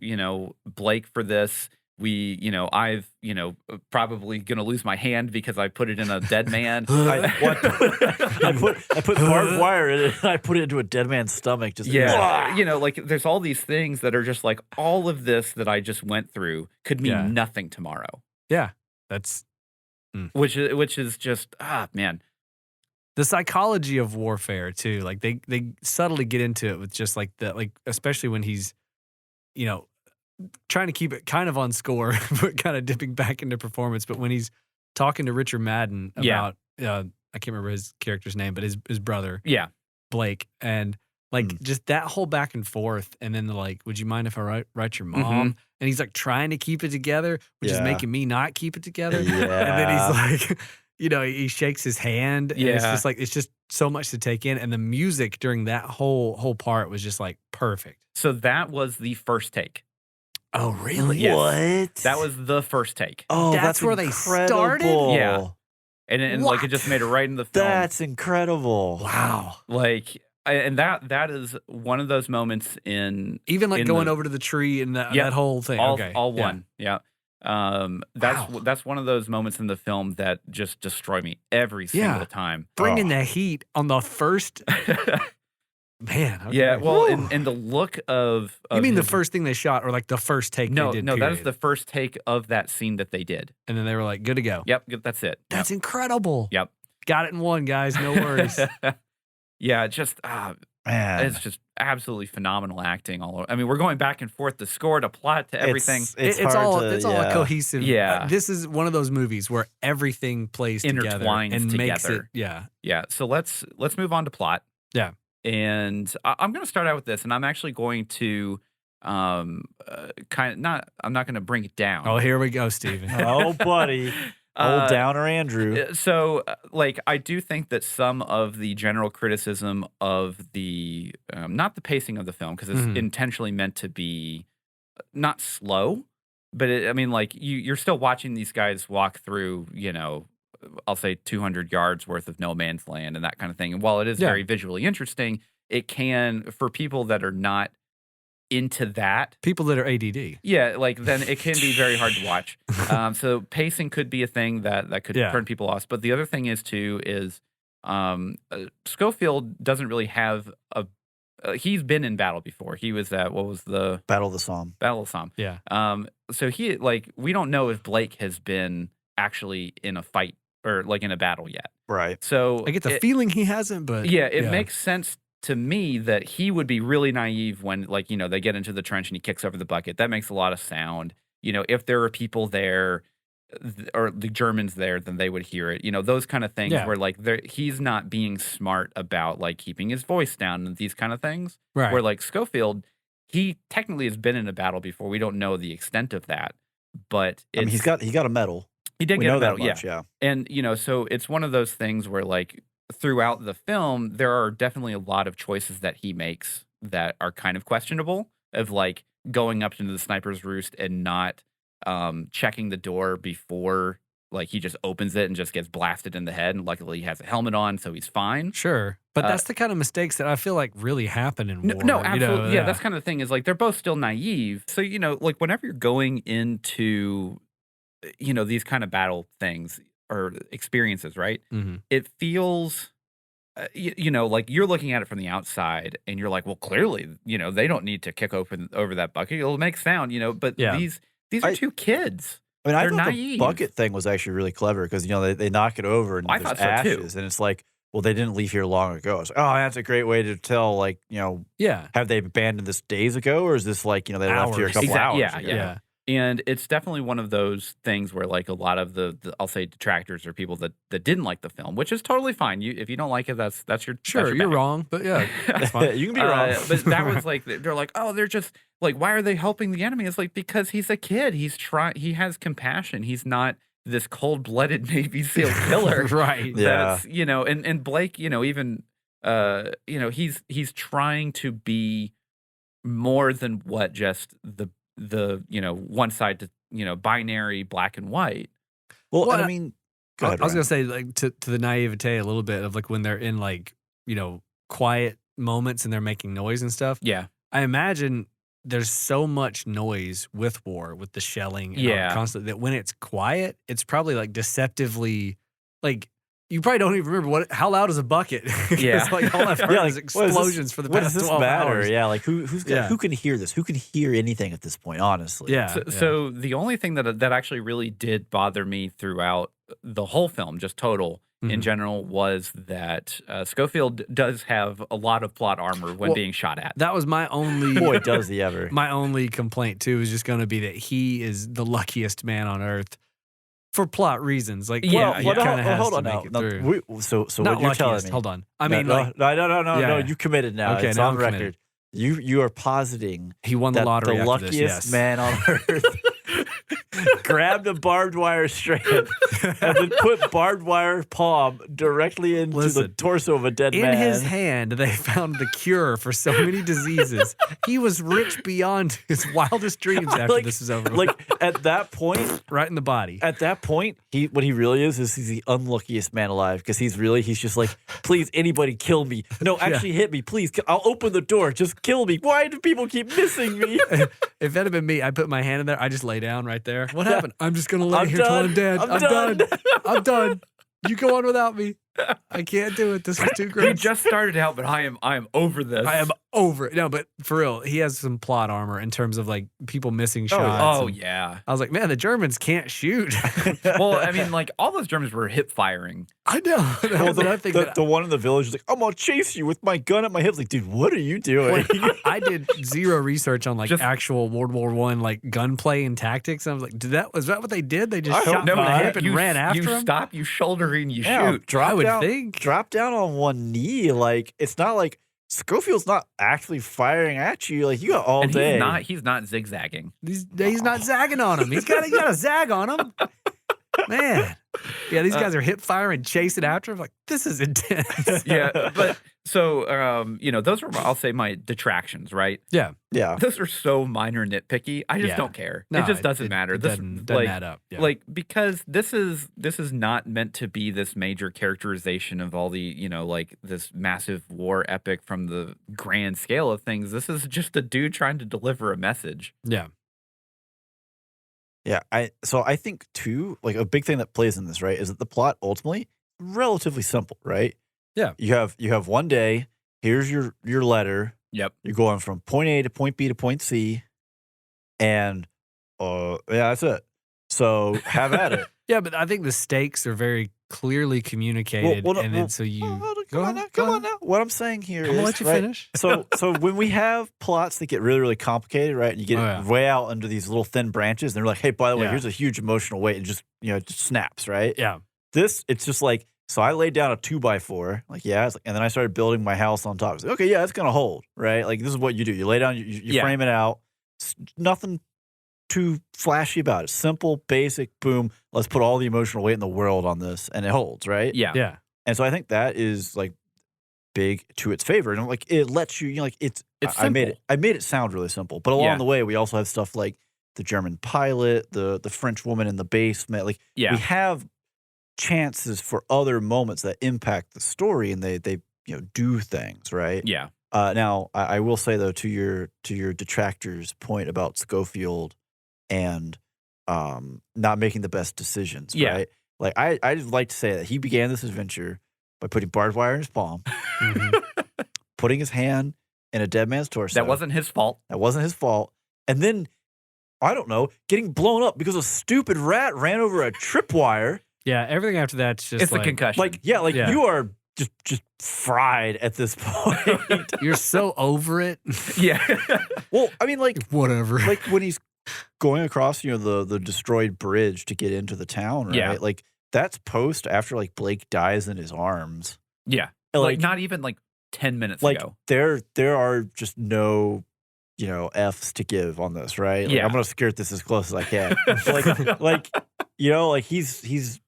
A: Blake for this. I've, probably gonna lose my hand because I put it in a dead man.
B: I put barbed wire in it and I put it into a dead man's stomach. Just
A: like there's all these things that are just like all of this that I just went through could mean nothing tomorrow.
C: Yeah, that's
A: which is just man.
C: The psychology of warfare too. Like they subtly get into it with just like especially when he's, trying to keep it kind of on score, but kind of dipping back into performance. But when he's talking to Richard Madden about, I can't remember his character's name, but his brother, Blake, and like just that whole back and forth, and then like, would you mind if I write your mom? And he's like trying to keep it together, which is making me not keep it together. And then he's like, he shakes his hand. And it's just like, it's just so much to take in. And the music during that whole part was just like perfect.
A: So that was the first take.
C: Oh, really?
A: Yes.
B: What?
A: That was the first take.
B: Oh,
C: that's where
B: incredible.
C: They started?
A: Yeah. And like it just made it right in the film.
B: That's incredible.
C: Wow.
A: Like, and that is one of those moments in
C: even like going over to the tree and that whole thing.
A: All one. Yeah. That's one of those moments in the film that just destroy me every single time.
C: Bringing the heat on the first. Man. Okay.
A: Yeah, well, and the look of
C: you mean the first thing they shot, or like the first take they did?
A: No, that is the first take of that scene that they did.
C: And then they were like, good to go.
A: Yep, that's it.
C: That's incredible.
A: Yep.
C: Got it in one, guys. No worries.
A: Yeah, just, man. It's just absolutely phenomenal acting all over. I mean, we're going back and forth to score, to plot, to everything.
C: It's all a cohesive. Yeah. This is one of those movies where everything plays
A: intertwines
C: together and
A: together.
C: Makes it,
A: Yeah, so let's move on to plot.
C: Yeah.
A: And I'm going to start out with this, and I'm actually going to I'm not going to bring it down.
C: Oh, here we go, Steven.
B: Oh, buddy. Old downer Andrew.
A: So, I do think that some of the general criticism of the, not the pacing of the film, because it's intentionally meant to be not slow, but you're still watching these guys walk through, I'll say 200 yards worth of no man's land and that kind of thing. And while it is very visually interesting, it can, for people that are not into that.
C: People that are ADD.
A: Yeah, then it can be very hard to watch. So pacing could be a thing that could turn people off. But the other thing is, Schofield doesn't really have he's been in battle before. He was at, what was the?
B: Battle of the Somme.
A: Battle of the Somme.
C: Yeah.
A: So we don't know if Blake has been actually in a fight or in a battle yet.
B: Right.
A: So
C: I get the feeling he hasn't, but
A: it makes sense to me that he would be really naive when they get into the trench and he kicks over the bucket. That makes a lot of sound. If there are people there or the Germans there, then they would hear it. Those kind of things where he's not being smart about keeping his voice down and these kind of things.
C: Right.
A: Where Schofield, he technically has been in a battle before. We don't know the extent of that, but
B: he got a medal.
A: He did get a medal,
B: yeah.
A: And, so it's one of those things where, throughout the film, there are definitely a lot of choices that he makes that are kind of questionable, of, going up into the sniper's roost and not checking the door before, he just opens it and just gets blasted in the head. And luckily he has a helmet on, so he's fine.
C: Sure. But that's the kind of mistakes that I feel like really happen in war.
A: No, absolutely. Yeah, that's kind of the thing is, they're both still naive. So, whenever you're going into these kind of battle things, or experiences, right?
C: Mhm.
A: It feels, like you're looking at it from the outside and you're like, well, clearly, they don't need to kick open over that bucket. It'll make sound, but
C: Yeah.
A: these are
B: I-
A: two kids.
B: I mean, I
A: They're
B: thought
A: naive.
B: the bucket thing was actually really clever because they knock it over and
A: I
B: there's
A: thought so, too.
B: ashes, and it's like, well, they didn't leave here long ago. It's like, oh, that's a great way to tell. Like,
C: Yeah.
B: have they abandoned this days ago, or is this like they left here a
C: Hours.
B: couple hours
A: Yeah,
B: ago?
C: Yeah.
A: And it's definitely one of those things where like a lot of the I'll say detractors or people that didn't like the film, which is totally fine. If you don't like it, that's your
C: Sure,
A: that's your
C: you're
A: bad.
C: wrong, but yeah, that's fine.
B: You can be wrong.
A: But that was like they're like, oh, they're just like, why are they helping the enemy? It's like because he's a kid. He has compassion. He's not this cold-blooded Navy SEAL killer.
C: Right.
B: Yeah.
A: That's and Blake, even he's trying to be more than what just the one side to binary black and white.
B: Well,
C: Well,
B: and I mean, go ahead,
C: I was
B: Ryan.
C: gonna say like to the naivete a little bit of like when they're in like quiet moments and they're making noise and stuff.
A: Yeah.
C: I imagine there's so much noise with war, with the shelling, and all
A: Yeah.
C: that constant that when it's quiet, it's probably like deceptively like. You probably don't even remember how loud is a bucket.
A: Yeah.
C: It's like all I've heard
B: Yeah,
C: is
B: like, what is this-
C: explosions for the
B: what
C: past
B: does this
C: 12
B: matter?
C: hours.
B: Yeah, like who
C: Yeah.
B: can hear this? Who can hear anything at this point? Honestly,
C: Yeah.
A: So the only thing that actually really did bother me throughout the whole film, just total in
C: Mhm.
A: general, was that Schofield does have a lot of plot armor when
C: Well,
A: being shot at.
C: That was my only
B: boy, does he ever.
C: my only complaint too is just going to be that he is the luckiest man on earth for plot reasons. Like,
A: Yeah,
C: he
A: yeah.
C: kind of has
B: hold
C: to
B: on
C: make
B: now.
C: it
B: No,
C: through.
B: so
C: Not
B: what you're telling
C: luckiest.
B: me?
C: Hold on. I
B: No,
C: mean,
B: no,
C: like,
B: no.
C: Yeah.
B: You committed now.
C: Okay,
B: It's
C: now
B: on
C: I'm
B: record.
C: committed.
B: You are positing
C: he won the
B: that
C: lottery
B: the
C: after
B: luckiest
C: this. Yes.
B: man on earth grabbed a barbed wire strand and then put barbed wire palm directly into the
C: Listen,
B: torso of a dead
C: In
B: man.
C: his hand, they found the cure for so many diseases. He was rich beyond his wildest dreams after
B: Like-
C: this is over.
B: Like at that point,
C: right in the body.
B: what he really is he's the unluckiest man alive because he's just like, please, anybody kill me. No, actually hit me, please. I'll open the door. Just kill me. Why do people keep missing me?
C: If that had been me, I put my hand in there. I just lay down right there. What happened? I'm just gonna lay
B: I'm
C: here till
B: done.
C: I'm dead.
B: I'm
C: I'm
B: done.
C: done. I'm done. You go on without me. I can't do it. This is too
A: We
C: gross.
A: just started out, but I am over this.
C: I am over it. No, but for real, he has some plot armor in terms of like people missing shots.
A: Oh
C: and
A: yeah.
C: I was like, man, the Germans can't shoot.
A: Well, I mean, like all those Germans were hip firing.
C: I know.
B: Well,
C: But I think
B: the one in the village is like, I'm gonna chase you with my gun at my hip. Like, dude, what are you doing?
C: I did zero research on like
A: Just-
C: actual World War I like gunplay and tactics. I was like, was that what they did? They just
B: I
C: shot
B: hope
C: from the
B: not.
C: hip and
A: you
C: ran after
A: you
C: him?
A: stop, you shoulder, and you
B: Yeah,
A: shoot.
B: drop
C: I would
B: down,
C: think.
B: drop down on one knee. Like, it's not like Schofield's not actually firing at you. Like, you got all
A: And
B: day.
A: he's not zigzagging.
C: He's not zagging on him. He's got a zag on him. Man. Yeah, these guys are hip firing, chasing after him. Like, this is intense.
A: Yeah, but so those are, I'll say, my detractions, right?
C: Yeah.
B: Yeah.
A: Those are so minor nitpicky. I just
C: Yeah.
A: don't care.
C: No,
A: it just doesn't matter.
C: It
A: This
C: doesn't
A: like,
C: add up. Yeah.
A: like because this is not meant to be this major characterization of all the like this massive war epic from the grand scale of things. This is just a dude trying to deliver a message.
C: yeah.
B: Yeah. So I think too, like a big thing that plays in this, right, is that the plot ultimately relatively simple, right?
C: Yeah.
B: You have one day. Here's your letter.
A: Yep.
B: You're going from point A to point B to point C, and yeah, that's it. So have at it.
C: Yeah, but I think the stakes are very clearly communicated.
B: no,
C: and then so you.
B: Come on now. Come on now. What I'm saying here
C: I'm
B: is,
C: going to let you
B: right,
C: finish.
B: So when we have plots that get really, really complicated, right, and you get
C: Oh, yeah.
B: way out under these little thin branches, and they're like, hey, by the way,
C: Yeah.
B: here's a huge emotional weight, and just just snaps, right?
C: Yeah.
B: This, it's just like, so I laid down a 2x4, like, yeah, it's like, and then I started building my house on top. It's like, okay, yeah, it's gonna hold, right? Like, this is what you do. You lay down, you
A: Yeah.
B: frame it out. Nothing too flashy about it. Simple, basic, boom. Let's put all the emotional weight in the world on this, and it holds, right?
A: Yeah.
C: Yeah.
B: And so I think that is like big to its favor, and like it lets you, like it's.
A: It's
B: I made
A: simple.
B: it sound really simple, but along
A: Yeah.
B: the way, we also have stuff like the German pilot, the French woman in the basement. Like
A: Yeah.
B: we have chances for other moments that impact the story, and they do things right.
A: Yeah.
B: Now I will say though, to your detractors' point about Schofield and not making the best decisions,
A: Yeah.
B: right? Like I just like to say that he began this adventure by putting barbed wire in his palm, putting his hand in a dead man's torso.
A: That wasn't his fault.
B: That wasn't his fault. And then, I don't know, getting blown up because a stupid rat ran over a tripwire.
C: Yeah, everything after that's just
A: It's a concussion.
B: You are just fried at this point.
C: You're so over it.
A: Yeah.
B: Well, I mean, like
C: Whatever.
B: like when he's going across, the destroyed bridge to get into the town, right?
A: Yeah.
B: Like that's after like Blake dies in his arms.
A: Yeah.
B: Like-
A: Like not even like 10 minutes
B: Like
A: ago.
B: there are just no F's to give on this, right? Like,
A: Yeah.
B: I'm gonna skirt this as close as I can. like he's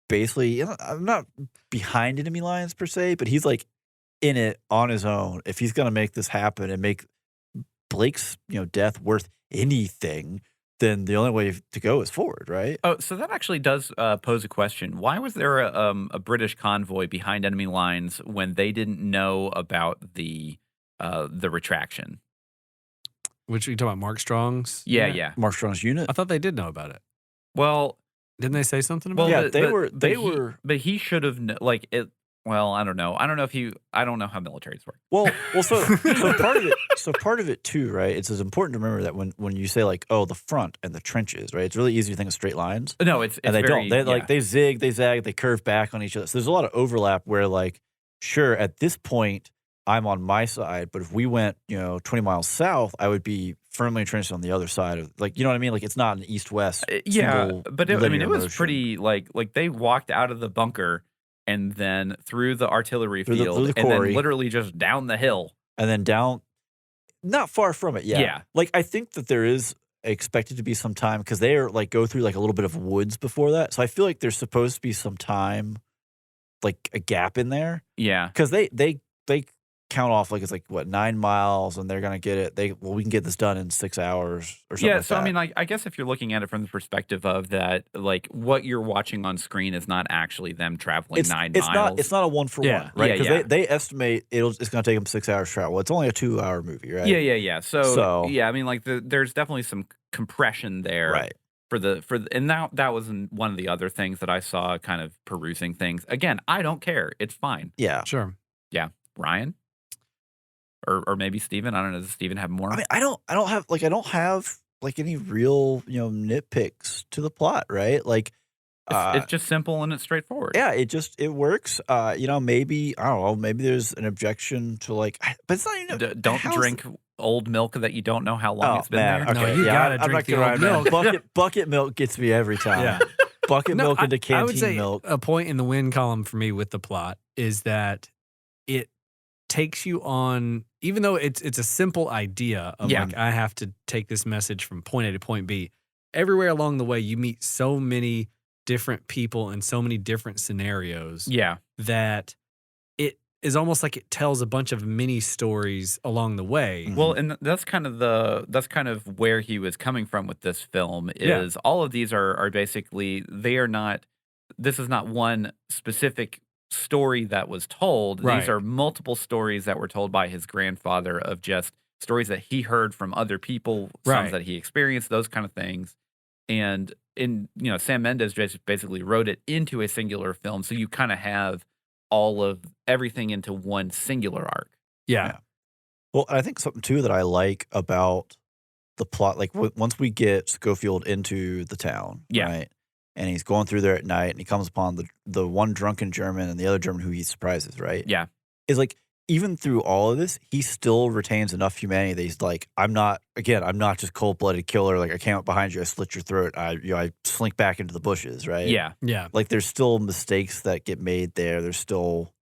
B: basically, I'm not behind enemy lines per se, but he's like in it on his own. If he's gonna make this happen and make Blake's death worth anything, then the only way to go is forward, right?
A: Oh, so that actually does pose a question. Why was there a British convoy behind enemy lines when they didn't know about the retraction?
C: Which you talking about Mark Strong's?
A: Yeah.
B: Mark Strong's unit.
C: I thought they did know about it.
A: Well,
C: Didn't they say something about
A: well,
B: Yeah,
C: it?
B: they
A: he,
B: were-
A: But he should have like it. Well, I don't know. I don't know how militaries work.
B: Well, so part of it too, right? It's as important to remember that when you say like, oh, the front and the trenches, right? It's really easy to think of straight lines.
A: No, it's
B: And they
A: very,
B: don't. They zig, they zag, they curve back on each other. So there's a lot of overlap where, like, sure, at this point, I'm on my side, but if we went, 20 miles south, I would be firmly entrenched on the other side of, like, you know what I mean? Like, it's not an east-west.
A: Yeah,
B: single
A: but it
B: linear
A: was
B: motion.
A: pretty like they walked out of the bunker and then through the artillery
B: Through the
A: field and
B: quarry.
A: then literally just down the hill.
B: And then down, not far from it. Yeah.
A: Yeah.
B: Like, I think that there is expected to be some time because they are like go through like a little bit of woods before that. So I feel like there's supposed to be some time, like a gap in there.
A: Yeah.
B: Because they count off like it's like what 9 miles and they're gonna get it. We can get this done in 6 hours or something.
A: Yeah,
B: like
A: so
B: that.
A: I mean, like, I guess if you're looking at it from the perspective of that, like, what you're watching on screen is not actually them traveling
B: it's
A: 9
B: it's
A: miles.
B: not a one for
C: Yeah.
B: one, right?
A: Yeah,
B: Because
A: yeah.
B: they estimate it's gonna take them 6 hours travel. It's only a 2-hour movie, right?
A: Yeah. So,
B: So-
A: yeah, I mean, like, there's definitely some compression there,
B: Right.
A: and that was one of the other things that I saw, kind of perusing things. Again, I don't care. It's fine.
B: Yeah.
C: Sure.
A: Ryan, or maybe Steven. I don't know. Does Steven have more?
B: I mean, I don't have like any real nitpicks to the plot, right? Like,
A: it's just simple and it's straightforward.
B: yeah, it works. Maybe I don't know. Maybe there's an objection to like, but it's not even.
A: Don't
B: how's
A: drink old milk that you don't know how long
B: Oh,
A: it's been
B: man.
A: there.
C: No,
B: Okay,
C: you
B: yeah,
C: gotta
B: I'm
C: drink
B: not
C: the
B: gonna
C: old
B: lie, man.
C: milk.
B: Bucket milk gets me every time.
C: Yeah.
B: Bucket milk into
C: I
B: canteen
C: would say
B: milk.
C: a point in the win column for me with the plot is that it takes you on, even though it's a simple idea of
A: Yeah.
C: like, I have to take this message from point A to point B. Everywhere along the way, you meet so many different people and so many different scenarios
A: Yeah.
C: that it is almost like it tells a bunch of mini stories along the way.
B: Mhm.
A: Well, and that's kind of where he was coming from with this film. Is all of these are basically, they are not. This is not one specific story that was told.
C: Right.
A: These are multiple stories that were told by his grandfather, of just stories that he heard from other people, some
C: Right.
A: that he experienced, those kind of things. And Sam Mendes just basically wrote it into a singular film, so you kind of have all of everything into one singular arc.
C: Yeah.
B: Well, I think something too that I like about the plot, like once we get Schofield into the town,
A: Yeah.
B: right, and he's going through there at night, and he comes upon the one drunken German and the other German who he surprises, right?
A: Yeah.
B: Is like even through all of this, he still retains enough humanity that he's like, I'm not just cold-blooded killer. Like I came up behind you, I slit your throat, I slink back into the bushes, right?
A: Yeah.
C: Yeah.
B: Like there's still mistakes that get made there. There's still,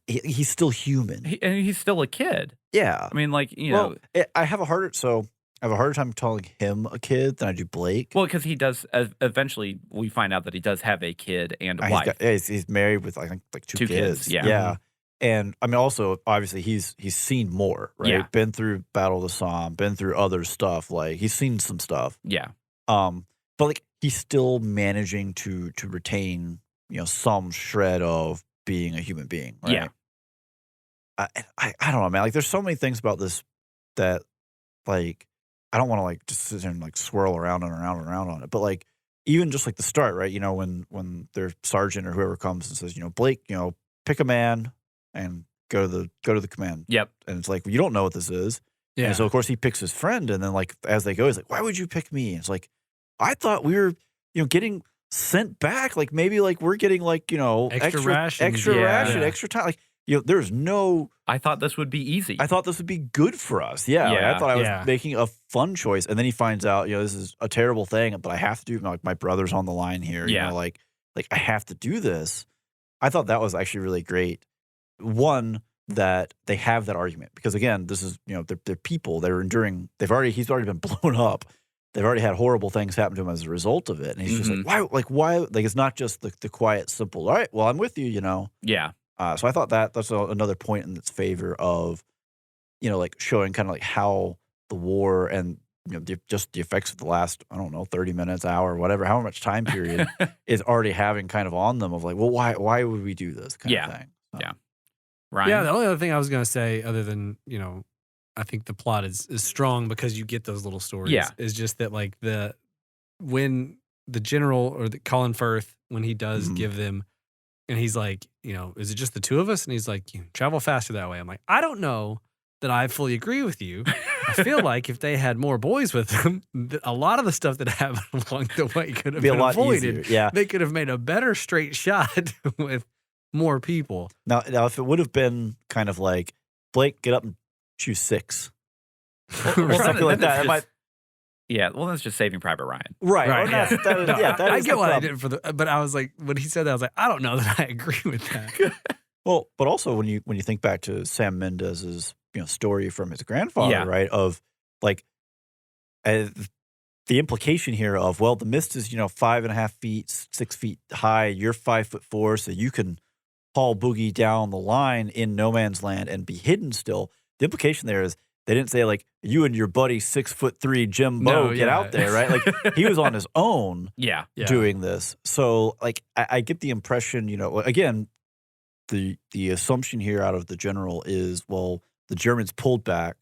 B: he's still human.
A: And he's still a kid.
B: Yeah.
A: I mean, like,
B: Well, I have a harder time calling him a kid than I do Blake.
A: well, because he does. Eventually, we find out that he does have a kid and a wife.
B: He's married with I think like two
A: Two kids, yeah.
B: yeah. And I mean, also obviously he's seen more, right?
A: Yeah.
B: Been through Battle of the Somme, been through other stuff. Like he's seen some stuff.
A: Yeah.
B: But like he's still managing to retain some shred of being a human being. Right?
A: Yeah.
B: I don't know, man. Like there's so many things about this that like I don't want to like just sit there and like swirl around and around and around on it. But like even just like the start, right? You know, when their sergeant or whoever comes and says, you know, Blake, you know, pick a man and go to the command.
A: Yep.
B: And it's like, well, you don't know what this is.
C: Yeah.
B: And so of course he picks his friend, and then like as they go, he's like, why would you pick me? And it's like, I thought we were, you know, getting sent back. Like maybe like we're getting like, you know,
C: Extra rations.
B: extra
A: Yeah.
B: ration,
C: Yeah.
B: extra time. Like, you know, there's no.
A: I thought this would be easy.
B: I thought this would be good for us. Yeah. Like,
A: Yeah.
B: I thought I was
C: Yeah.
B: making a fun choice. And then he finds out, you know, this is a terrible thing, but I have to do, like, my brother's on the line here. You
A: Yeah.
B: know, like I have to do this. I thought that was actually really great. One, that they have that argument because again, this is, you know, they're people. They're enduring. He's already been blown up. They've already had horrible things happen to him as a result of it. And he's just like, why? Like, it's not just the quiet, simple, all right, well, I'm with you, you know.
A: Yeah.
B: So I thought that's another point in its favor of, you know, like showing kind of like how the war and, you know, just the effects of the last, I don't know, 30 minutes, hour, whatever, however much time period is already having kind of on them of like, well, why would we do this kind of thing? So.
A: Yeah. Ryan?
C: Yeah, the only other thing I was going to say, other than, you know, I think the plot is strong because you get those little stories.
A: Yeah.
C: Is just that, like, when the general or Colin Firth, when he does
B: Mhm.
C: give them, and he's like, you know, is it just the two of us? And he's like, you travel faster that way. I'm like, I don't know that I fully agree with you. I feel like if they had more boys with them, a lot of the stuff that happened along the way could have
B: Be a
C: been
B: lot
C: avoided.
B: easier. Yeah.
C: They could have made a better straight shot with more people.
B: Now, if it would have been kind of like, Blake, get up and choose 6. Or something like that. It might,
A: Yeah, well, that's just Saving Private Ryan.
B: right.
C: Right,
B: Or
C: yeah.
B: that was,
C: No,
B: yeah, that
C: I
B: is
C: get
B: the
C: what I
B: problem.
C: did but I was like, when he said that, I was like, I don't know that I agree with that.
B: Well, but also when you think back to Sam Mendes's, you know, story from his grandfather,
A: Yeah.
B: right? Of like the implication here of, well, the mist is, you know, 5.5 feet, 6 feet high. You're 5'4", so you can haul boogie down the line in no man's land and be hidden still. The implication there is they didn't say like you and your buddy 6'3" Jim Bow
C: No,
B: get
C: yeah.
B: out there, right? Like he was on his own.
A: Yeah.
C: Yeah.
B: Doing this. So like I get the impression, you know, again, the assumption here out of the general is, well, the Germans pulled back.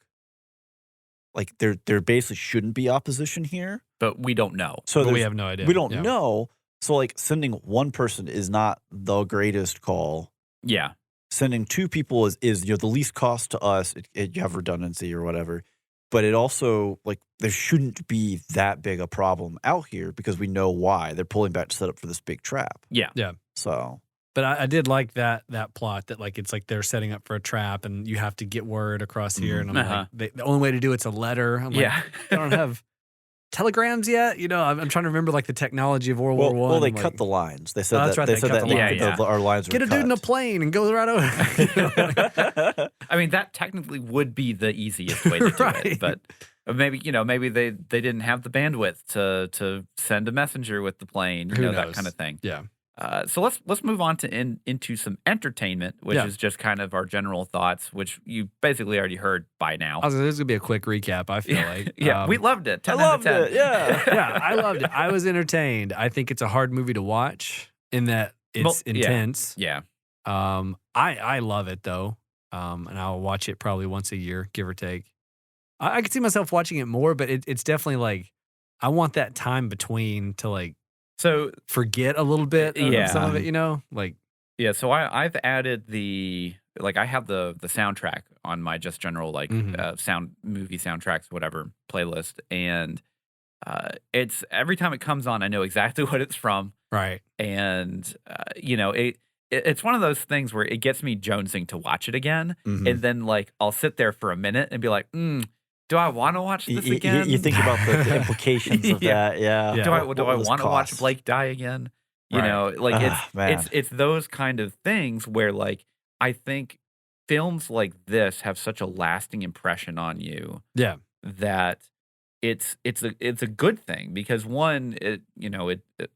B: Like there basically shouldn't be opposition here.
A: But we don't know.
B: So
C: But we
B: there's-
C: have no idea.
B: we don't
C: Yeah.
B: know. So like sending one person is not the greatest call.
A: Yeah.
B: Sending 2 people is you know, the least cost to us. You have redundancy or whatever. But it also, like, there shouldn't be that big a problem out here because we know why. They're pulling back to set up for this big trap.
A: Yeah.
B: So,
C: But I did like that plot that, like, it's like they're setting up for a trap and you have to get word across here. And I'm
A: Uh-huh.
C: like, the only way to do it's a letter. I'm like,
A: Yeah.
C: they don't have telegrams yet. You know, I'm trying to remember like the technology of World War One.
B: well, they
C: I'm
B: cut
C: like,
B: the lines. They said
C: Oh, that's
B: that
C: right,
B: they
C: they
B: said
C: cut
B: that
C: the
B: like,
A: lines.
B: our lines were
C: get a dude in a
B: cut.
C: plane and go right over. You know?
A: I mean, that technically would be the easiest way to do
C: Right.
A: it. But maybe, you know, maybe they didn't have the bandwidth to send a messenger with the plane, you
C: Who
A: know, that
C: knows?
A: kind of thing.
C: Yeah.
A: So let's move on to into some entertainment, which
C: Yeah.
A: is just kind of our general thoughts, which you basically already heard by now.
C: This is gonna be a quick recap. I feel like.
A: Yeah, we loved it. 10
B: I
A: out
B: loved
A: of 10.
B: it. Yeah.
C: Yeah, I loved it. I was entertained. I think it's a hard movie to watch in that it's
A: Well, yeah.
C: intense.
A: Yeah.
C: I love it though. And I'll watch it probably once a year, give or take. I could see myself watching it more, but it's definitely like I want that time between to like
A: So
C: forget a little bit of
A: Yeah.
C: some of it, you know? Like
A: yeah, so I've added I have the soundtrack on my just general like
C: Mhm.
A: sound movie soundtracks whatever playlist, and it's every time it comes on I know exactly what it's from,
C: right.
A: and you know it's one of those things where it gets me jonesing to watch it again,
B: Mhm.
A: and then like I'll sit there for a minute and be like, do I want to watch this again?
B: You think about the implications of
A: Yeah.
B: that. Yeah.
C: Yeah.
A: do I
B: What will this
A: want to watch
B: cost?
A: Blake die again? You
C: Right.
A: know, like
B: Man.
A: it's those kind of things where like I think films like this have such a lasting impression on you
C: Yeah.
A: that it's a good thing because one, it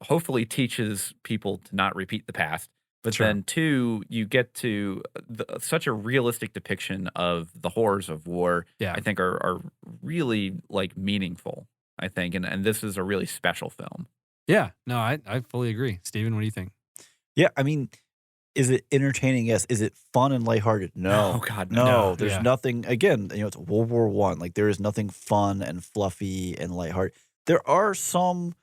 A: hopefully teaches people to not repeat the past, but
C: Sure.
A: then two, you get to such a realistic depiction of the horrors of war.
C: Yeah.
A: I think are really like meaningful. I think, and this is a really special film.
C: Yeah. No, I fully agree. Steven, what do you think?
B: Yeah. I mean, is it entertaining? Yes. Is it fun and lighthearted? No.
A: Oh, God,
B: no.
A: no.
B: There's
C: Yeah.
B: nothing. Again, you know, it's World War I. Like there is nothing fun and fluffy and lighthearted. There are some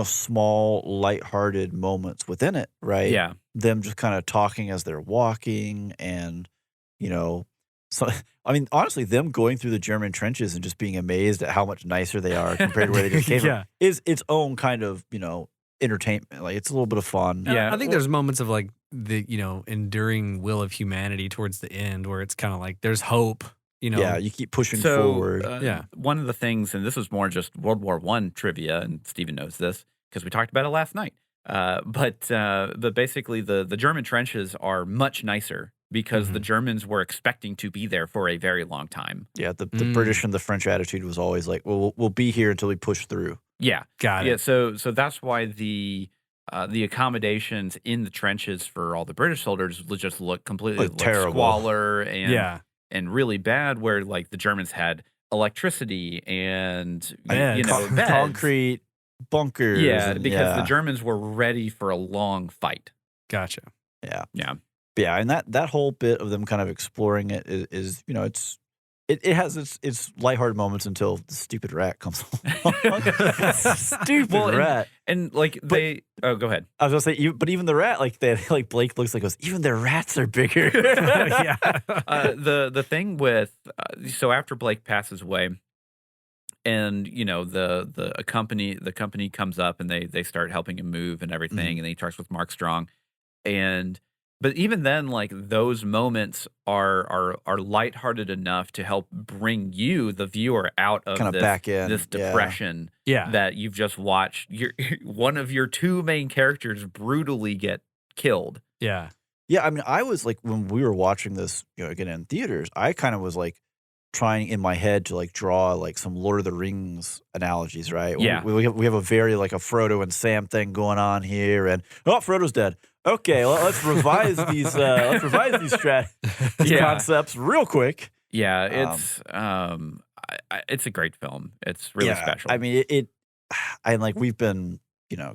B: small, lighthearted moments within it, right?
A: Yeah.
B: Them just kind of talking as they're walking and, so, I mean, honestly, them going through the German trenches and just being amazed at how much nicer they are compared to where they just came from is its own kind of, entertainment. Like, it's a little bit of fun.
A: Yeah.
C: I think there's moments of like the, enduring will of humanity towards the end where it's kind of like there's hope,
B: Yeah, you keep pushing forward.
A: One of the things, and this was more just World War I trivia, and Steven knows this because we talked about it last night. But basically, the German trenches are much nicer because the Germans were expecting to be there for a very long time.
B: Yeah, the British and the French attitude was always like, well, we'll be here until we push through.
A: Yeah,
C: got it.
A: Yeah, so that's why the accommodations in the trenches for all the British soldiers just look completely
B: terrible.
A: Squalor and
C: Yeah.
A: really bad. Where like the Germans had electricity and
C: Beds.
A: beds.
B: Concrete bunkers.
A: Yeah,
B: and-
A: because the Germans were ready for a long fight.
C: Gotcha.
B: Yeah.
A: Yeah.
B: Yeah, and that whole bit of them kind of exploring it is it has its lighthearted moments until the stupid rat comes along. Stupid
A: Well,
B: rat.
A: And like go ahead.
B: I was gonna say, but even the rat, like Blake looks like goes, even their rats are bigger.
C: Yeah.
A: The thing with so after Blake passes away, and the company comes up and they start helping him move and everything, and then he talks with Mark Strong, but even then, like those moments are lighthearted enough to help bring you, the viewer, out of
B: Kind of back in,
A: this depression
C: Yeah.
A: that you've just watched. One of your two main characters brutally get killed.
C: Yeah.
B: Yeah, I mean, I was like, when we were watching this, again in theaters, I kind of was like trying in my head to like draw like some Lord of the Rings analogies, right?
A: Yeah.
B: We have a very like a Frodo and Sam thing going on here, and Frodo's dead. Okay, well, let's revise these concepts real quick.
A: Yeah, it's a great film. It's really special.
B: I mean, and like we've been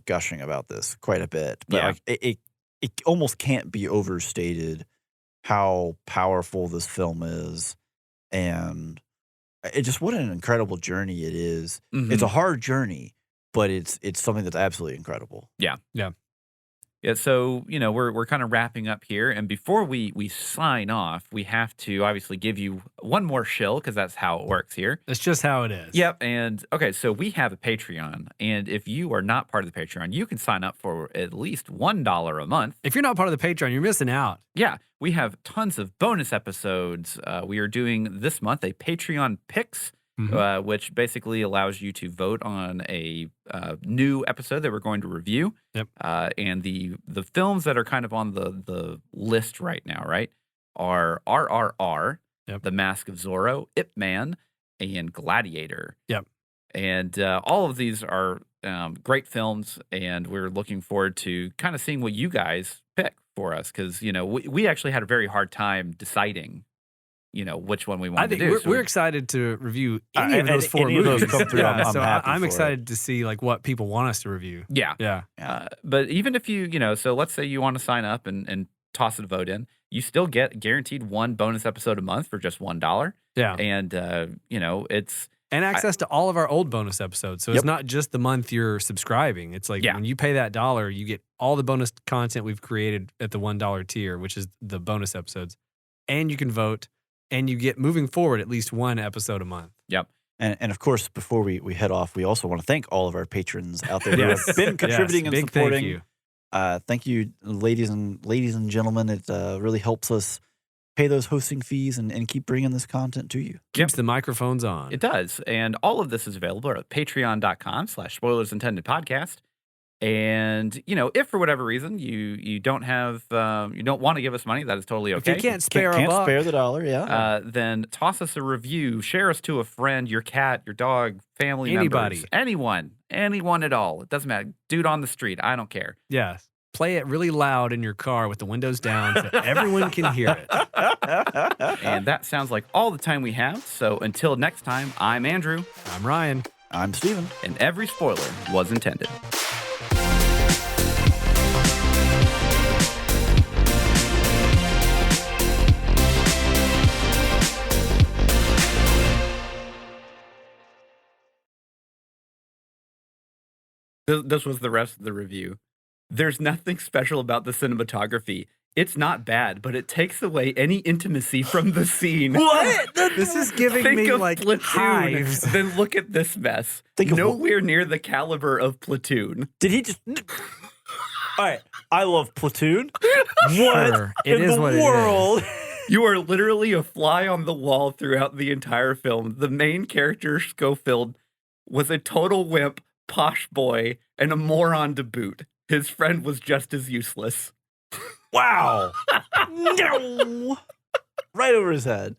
B: gushing about this quite a bit, but like it almost can't be overstated how powerful this film is, and it just what an incredible journey it is. It's a hard journey, but it's something that's absolutely incredible.
A: Yeah.
C: Yeah.
A: Yeah, so we're kind of wrapping up here, and before we sign off, we have to obviously give you one more shill because that's how it works here.
C: That's just how it is.
A: Yep, and okay, so we have a Patreon, and if you are not part of the Patreon, you can sign up for at least $1 a month.
C: If you're not part of the Patreon, you're missing out.
A: Yeah, we have tons of bonus episodes. We are doing this month a Patreon Picks, which basically allows you to vote on a new episode that we're going to review.
C: Yep.
A: And the films that are kind of on the list right now, right, are RRR,
C: Yep.
A: The Mask of Zorro, Ip Man, and Gladiator.
C: Yep.
A: And all of these are great films, and we're looking forward to kind of seeing what you guys pick for us because, we actually had a very hard time deciding which one we want to do.
C: We're excited to review any of those four
B: any of
C: movies.
B: those come through, I'm happy
C: I'm
B: for
C: excited to see like what people want us to review.
A: Yeah.
C: Yeah.
A: But even if so let's say you want to sign up and toss a vote in, you still get guaranteed one bonus episode a month for just $1.
C: Yeah.
A: And, it's...
C: And access to all of our old bonus episodes. So it's not just the month you're subscribing. It's like when you pay that $1, you get all the bonus content we've created at the $1 tier, which is the bonus episodes. And you can vote. And you get, moving forward, at least one episode a month.
A: Yep.
B: And of course, before we head off, we also want to thank all of our patrons out there who have been contributing and
C: big
B: supporting.
C: Thank you.
B: Thank you, ladies and gentlemen. It really helps us pay those hosting fees and keep bringing this content to you.
C: Keeps the microphones on.
A: It does. And all of this is available at patreon.com/spoilersintendedpodcast. And, if for whatever reason you don't have, you don't want to give us money, that is totally okay.
C: If you can't spare
B: Can't
C: a buck,
B: spare the $1,
A: then toss us a review, share us to a friend, your cat, your dog, family
C: Anybody.
A: members, anyone at all. It doesn't matter. Dude on the street, I don't care.
C: yeah, play it really loud in your car with the windows down so everyone can hear it.
A: And that sounds like all the time we have. So until next time, I'm Andrew.
C: I'm Ryan.
B: I'm Steven.
A: And every spoiler was intended. This was the rest of the review. There's nothing special about the cinematography. It's not bad, but it takes away any intimacy from the scene.
B: What?
C: This is giving
A: Think
C: me
A: of
C: like
A: Platoon,
C: hives.
A: then look at this mess.
B: Think of
A: Nowhere near the caliber of Platoon.
B: Did he just? All right, I love Platoon. What
C: Sure, it
B: in
C: is
B: the
C: what it is.
B: world?
A: You are literally a fly on the wall throughout the entire film. The main character, Schofield, was a total wimp, posh boy, and a moron to boot. His friend was just as useless.
B: Wow. No. Right over his head.